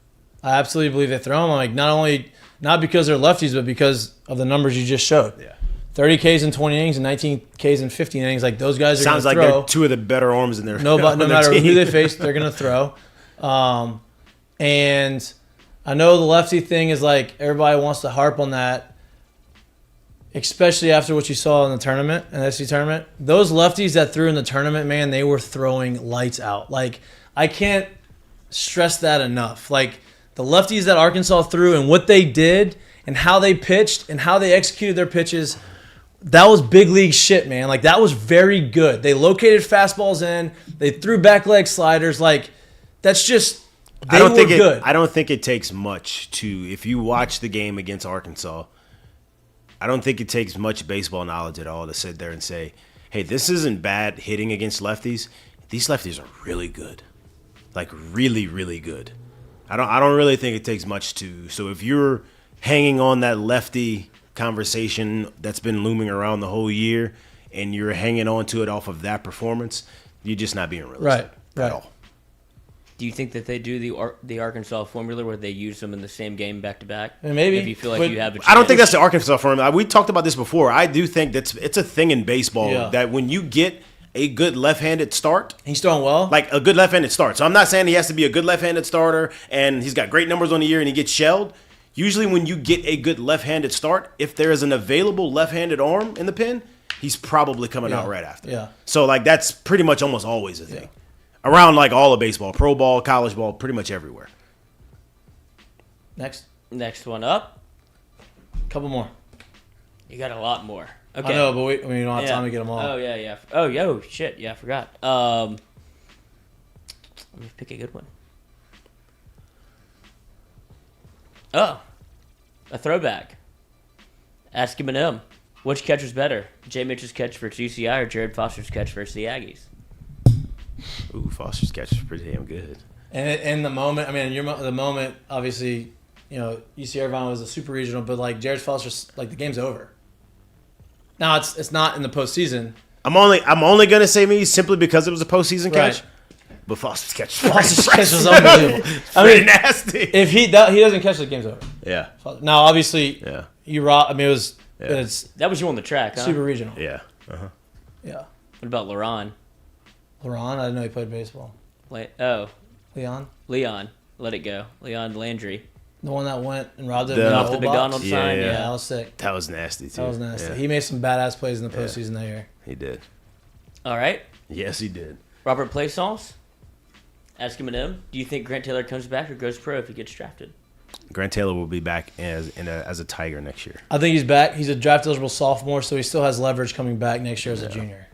I absolutely believe they throw them. Not because they're lefties, but because of the numbers you just showed. Yeah. 30 Ks in 20 innings and 19 Ks in 15 innings. Those guys are going to throw. Sounds like they're two of the better arms in their no matter who they face, they're going to throw. And I know the lefty thing is everybody wants to harp on that, especially after what you saw in the tournament, in the SEC tournament. Those lefties that threw in the tournament, man, they were throwing lights out. I can't stress that enough. The lefties that Arkansas threw and what they did and how they pitched and how they executed their pitches that was big league shit, man. Like, that was very good. They located fastballs in. They threw back leg sliders. Like, that's just they were good. I don't think it takes much to, if you watch the game against Arkansas, I don't think it takes much baseball knowledge at all to sit there and say, hey, this isn't bad hitting against lefties. These lefties are really good. Like, really, really good. I don't really think it takes much to. So if you're hanging on that lefty conversation that's been looming around the whole year and you're hanging on to it off of that performance, you're just not being realistic at all. Do you think that they do the Arkansas formula where they use them in the same game back to back? Maybe. If you feel like you have a chance. I don't think that's the Arkansas formula. We talked about this before. I do think it's a thing in baseball that when you get a good left-handed start, he's throwing well. Like a good left-handed start. So I'm not saying he has to be a good left-handed starter and he's got great numbers on the year and he gets shelled. Usually when you get a good left-handed start, if there is an available left-handed arm in the pen, he's probably coming out right after. Yeah. So like that's pretty much almost always a thing. Around like all of baseball, pro ball, college ball, pretty much everywhere. Next one up. Couple more. You got a lot more. Okay. I know, but we don't have time to get them all. Oh, yeah. Oh, shit. Yeah, I forgot. Let me pick a good one. Oh, a throwback. Ask him and him. Which catcher's better? Jay Mitch's catch for GCI or Jared Foster's catch versus the Aggies? Ooh, Foster's catch is pretty damn good. And in the moment, I mean, the moment, obviously, UC Irvine was a super regional, but like Jared Foster's, like the game's over. Now it's not in the postseason. I'm only gonna say me simply because it was a postseason catch. But Foster's catch was unbelievable. I mean, nasty. If he doesn't catch, the game's over. Yeah. Now, obviously, you rock. I mean, that was you on the track, huh? Super regional. Yeah. Yeah. What about Laron? I didn't know he played baseball. Leon. Let it go. Leon Landry. The one that went and robbed it off the McDonald's sign. Yeah, that was sick. That was nasty too. That was nasty. Yeah. He made some badass plays in the postseason that year. He did. All right. Yes, he did. Robert Plaisance. Ask him and him. Do you think Grant Taylor comes back or goes pro if he gets drafted? Grant Taylor will be back as a Tiger next year. I think he's back. He's a draft eligible sophomore, so he still has leverage coming back next year as a junior.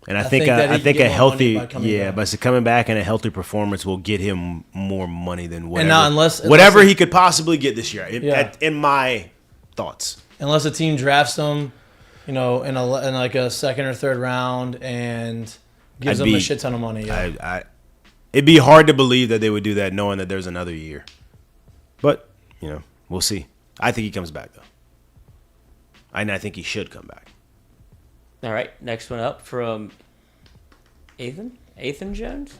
And I think a healthy but coming back and a healthy performance will get him more money than whatever he could possibly get this year. In my thoughts, unless a team drafts him, in like a second or third round and gives him a shit ton of money. Yeah. It'd be hard to believe that they would do that, knowing that there's another year. But we'll see. I think he comes back though, and I think he should come back. All right, next one up from Ethan Jones.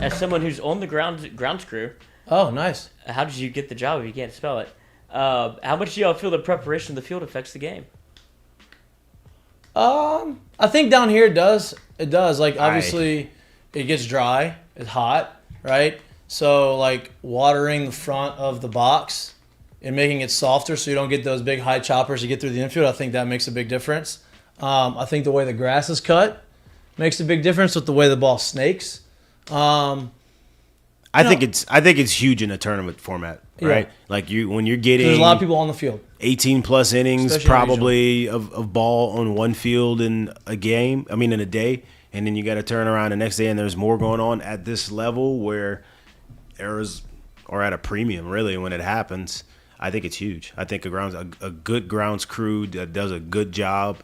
As someone who's on the grounds crew. Oh, nice. How did you get the job if you can't spell it? How much do y'all feel the preparation of the field affects the game? I think down here it does. It does. Like, obviously, it gets dry. It's hot, right? So, like, watering the front of the box and making it softer so you don't get those big high choppers to get through the infield, I think that makes a big difference. I think the way the grass is cut makes a big difference with the way the ball snakes. I think it's huge in a tournament format, right? Yeah. Like when you're getting there's a lot of people on the field. 18 plus innings, especially probably of ball on one field in a game. I mean, in a day, and then you got to turn around the next day and there's more going on at this level where errors are at a premium. Really, when it happens, I think it's huge. I think a good grounds crew that does a good job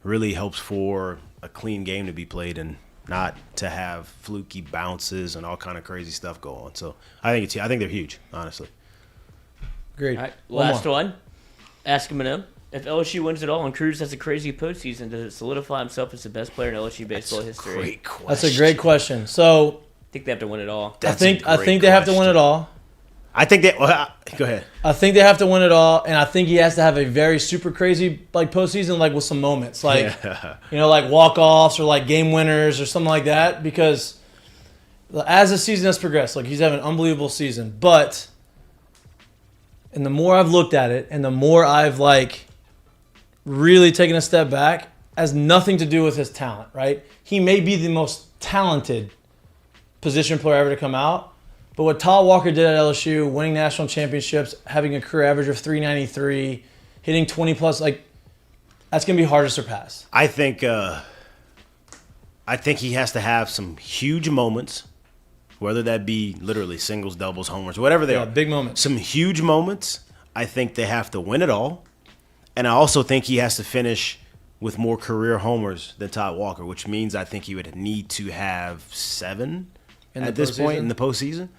really helps for a clean game to be played and not to have fluky bounces and all kind of crazy stuff go on. So I think they're huge, honestly. Great. All right, last one. Ask him and him. If LSU wins it all and Cruz has a crazy postseason, does it solidify himself as the best player in LSU baseball history? Great question. That's a great question. So I think they have to win it all. I think they have to win it all. I think they go ahead. I think they have to win it all, and I think he has to have a very super crazy like postseason, like with some moments, like like walk-offs or like game winners or something like that. Because as the season has progressed, like he's having an unbelievable season, and the more I've looked at it, and the more I've like really taken a step back, has nothing to do with his talent. Right? He may be the most talented position player ever to come out. But what Todd Walker did at LSU, winning national championships, having a career average of 393, hitting 20+, like, that's going to be hard to surpass. I think he has to have some huge moments, whether that be literally singles, doubles, homers, whatever they are. Big moments. Some huge moments. I think they have to win it all. And I also think he has to finish with more career homers than Todd Walker, which means I think he would need to have 7 at this point in the postseason.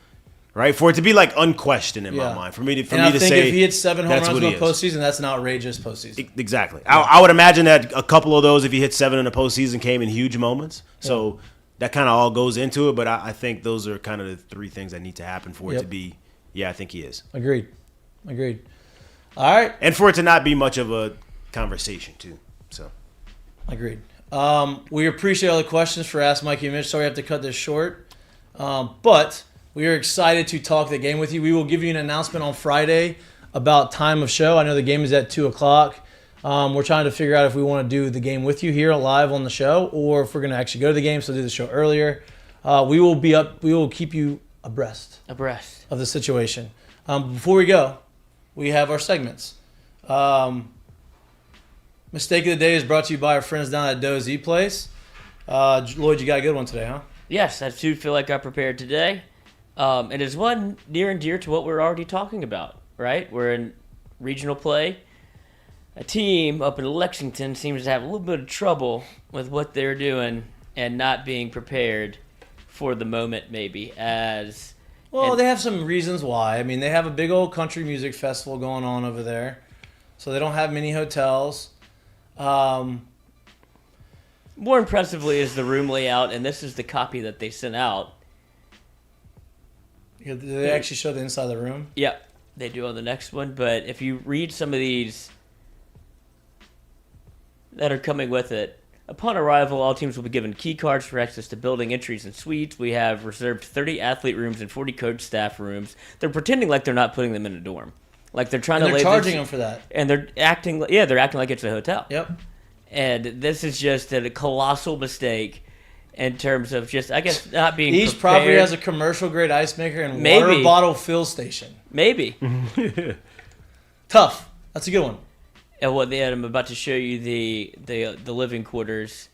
Right? For it to be like unquestioned in my mind. For me to say if he hits 7 home runs in the postseason, that's an outrageous postseason. Exactly. Yeah. I would imagine that a couple of those, if he hit 7 in the postseason, came in huge moments. So that kind of all goes into it, but I think those are kind of the 3 things that need to happen for it to be, I think he is. Agreed. All right. And for it to not be much of a conversation, too. So. Agreed. We appreciate all the questions for Ask Mikey and Mitch. Sorry I have to cut this short. But we are excited to talk the game with you. We will give you an announcement on Friday about time of show. I know the game is at 2 o'clock. We're trying to figure out if we want to do the game with you here live on the show or if we're going to actually go to the game, so do the show earlier. We will keep you abreast of the situation. Before we go, we have our segments. Mistake of the Day is brought to you by our friends down at Dozy Place. Lloyd, you got a good one today, huh? Yes, I do feel like I prepared today. It is one near and dear to what we're already talking about, right? We're in regional play. A team up in Lexington seems to have a little bit of trouble with what they're doing and not being prepared for the moment, maybe. They have some reasons why. I mean, they have a big old country music festival going on over there, so they don't have many hotels. More impressively is the room layout, and this is the copy that they sent out. Did they actually show the inside of the room? Yeah, they do on the next one. But if you read some of these that are coming with it, upon arrival, all teams will be given key cards for access to building entries and suites. We have reserved 30 athlete rooms and 40 coach staff rooms. They're pretending like they're not putting them in a dorm. Like they're trying to they're charging them for that. And they're acting like it's a hotel. Yep. And this is just a colossal mistake in terms of just, I guess, not being Each prepared. property has a commercial-grade ice maker and water bottle fill station. Maybe. Tough. That's a good one. And I'm about to show you the living quarters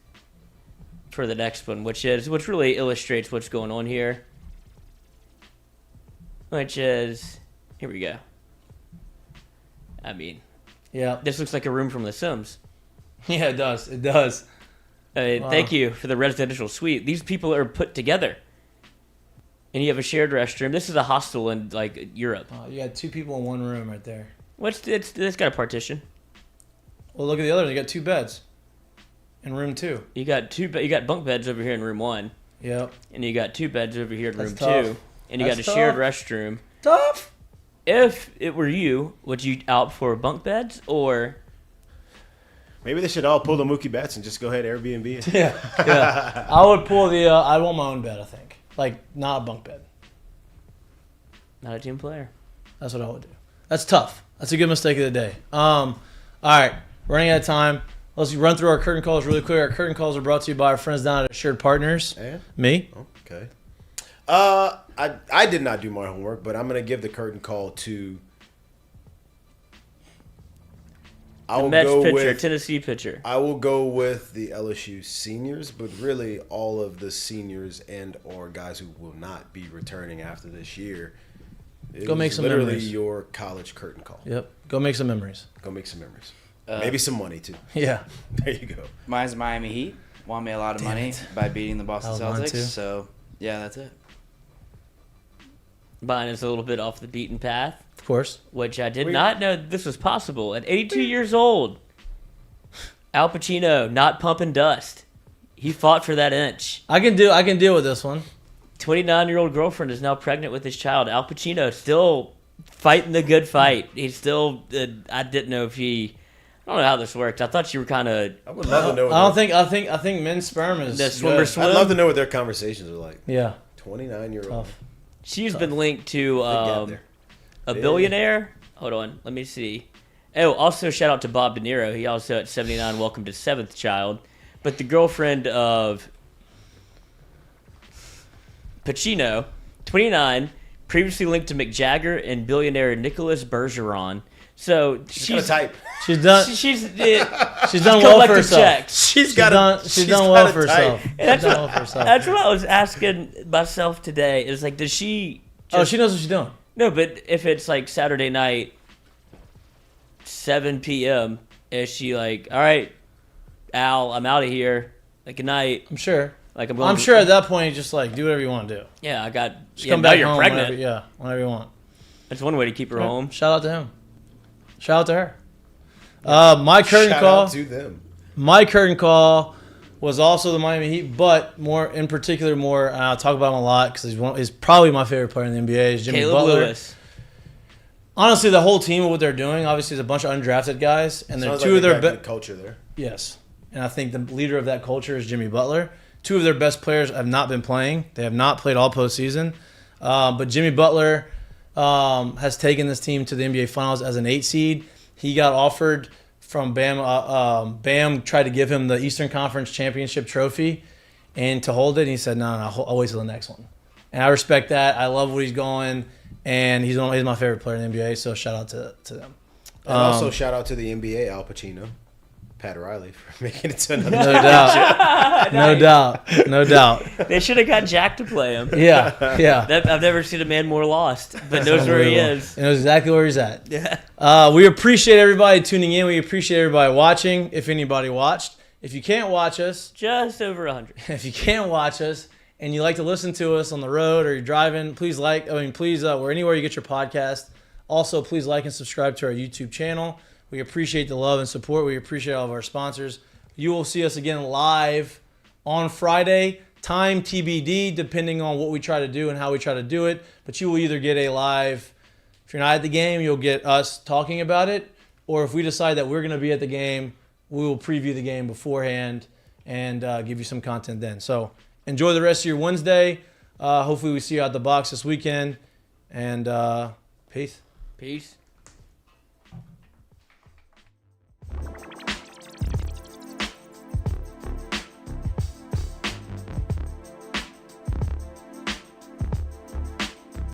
for the next one, which really illustrates what's going on here. Which is, here we go. I mean, yeah, this looks like a room from The Sims. Yeah, it does. It does. Wow. Thank you for the residential suite. These people are put together. And you have a shared restroom. This is a hostel in, like, Europe. Oh, you got 2 people in one room right there. It's got a partition. Well, look at the other one. You got 2 beds in room 2. You got bunk beds over here in room 1. Yep. And you got 2 beds over here in room tough. 2. And you got a shared restroom. Tough. If it were you, would you opt for bunk beds or... Maybe they should all pull the Mookie Betts and just go ahead Airbnb it. Yeah. I would pull I want my own bed, I think. Like, not a bunk bed. Not a team player. That's what I would do. That's tough. That's a good mistake of the day. All right. Running out of time. Let's run through our curtain calls really quick. Our curtain calls are brought to you by our friends down at Assured Partners. And? Me. Okay. I did not do my homework, but I'm going to give the curtain call to... Tennessee pitcher. I will go with the LSU seniors, but really all of the seniors and or guys who will not be returning after this year. Go make some literally memories. Your college curtain call. Yep. Go make some memories. Maybe some money, too. Yeah. There you go. Mine's Miami Heat. Won me a lot of money by beating the Boston Celtics. Too. So, yeah, that's it. Mine is a little bit off the beaten path. Of course. Which I did not know this was possible. At 82 years old, Al Pacino not pumping dust. He fought for that inch. I can deal with this one. 29-year-old girlfriend is now pregnant with his child. Al Pacino still fighting the good fight. He's still. I didn't know if he. I don't know how this works. I thought you were kind of. I would love to know. I think men's sperm is the swimmer swim. I'd love to know what their conversations are like. Yeah. 29-year-old. She's been linked to a billionaire. Hold on, let me see. Oh, also shout out to Bob De Niro. He also at 79 welcomed his 7th child. But the girlfriend of Pacino, 29, previously linked to Mick Jagger and billionaire Nicholas Bergeron. So she's type. She's done. She's She's done well for herself. checks. She's done well for herself. That's what I was asking myself today. Is like, does she? She knows what she's doing. No, but if it's like Saturday night, 7 p.m., is she like, all right, Al, I'm out of here. Like, good night. I'm sure. Like I'm sure at that point you just like do whatever you want to do. Yeah, I got. Just Yeah, come now back you're home pregnant. whenever you want. That's one way to keep her home. Shout out to him. Shout out to her. My curtain call. Shout out to them. My curtain call was also the Miami Heat, but more in particular, and I'll talk about him a lot because he's probably my favorite player in the NBA. Is Jimmy Caleb Butler. Lewis. Honestly, the whole team of what they're doing, obviously, is a bunch of undrafted guys, and they're two of their best culture there. Yes, and I think the leader of that culture is Jimmy Butler. Two of their best players have not been playing; they have not played all postseason. But Jimmy Butler has taken this team to the NBA Finals as an 8 seed. He got offered from Bam. Bam tried to give him the Eastern Conference Championship trophy, and to hold it, and he said, "No, I'll wait till the next one." And I respect that. I love where he's going. And he's my favorite player in the NBA, so shout out to them. And also shout out to the NBA, Al Pacino, Pat Riley, for making it to another. No doubt. They should have got Jack to play him. Yeah. I've never seen a man more lost, but knows where he is. He knows exactly where he's at. Yeah. We appreciate everybody tuning in. We appreciate everybody watching, if anybody watched. If you can't watch us. Just over 100. If you can't watch us, and you like to listen to us on the road or you're driving, please we're anywhere you get your podcast. Also, please like and subscribe to our YouTube channel. We appreciate the love and support. We appreciate all of our sponsors. You will see us again live on Friday. Time TBD, depending on what we try to do and how we try to do it. But you will either get a live, if you're not at the game, you'll get us talking about it. Or if we decide that we're going to be at the game, we will preview the game beforehand and give you some content then. So, enjoy the rest of your Wednesday. Hopefully we see you out the box this weekend. And peace. Peace.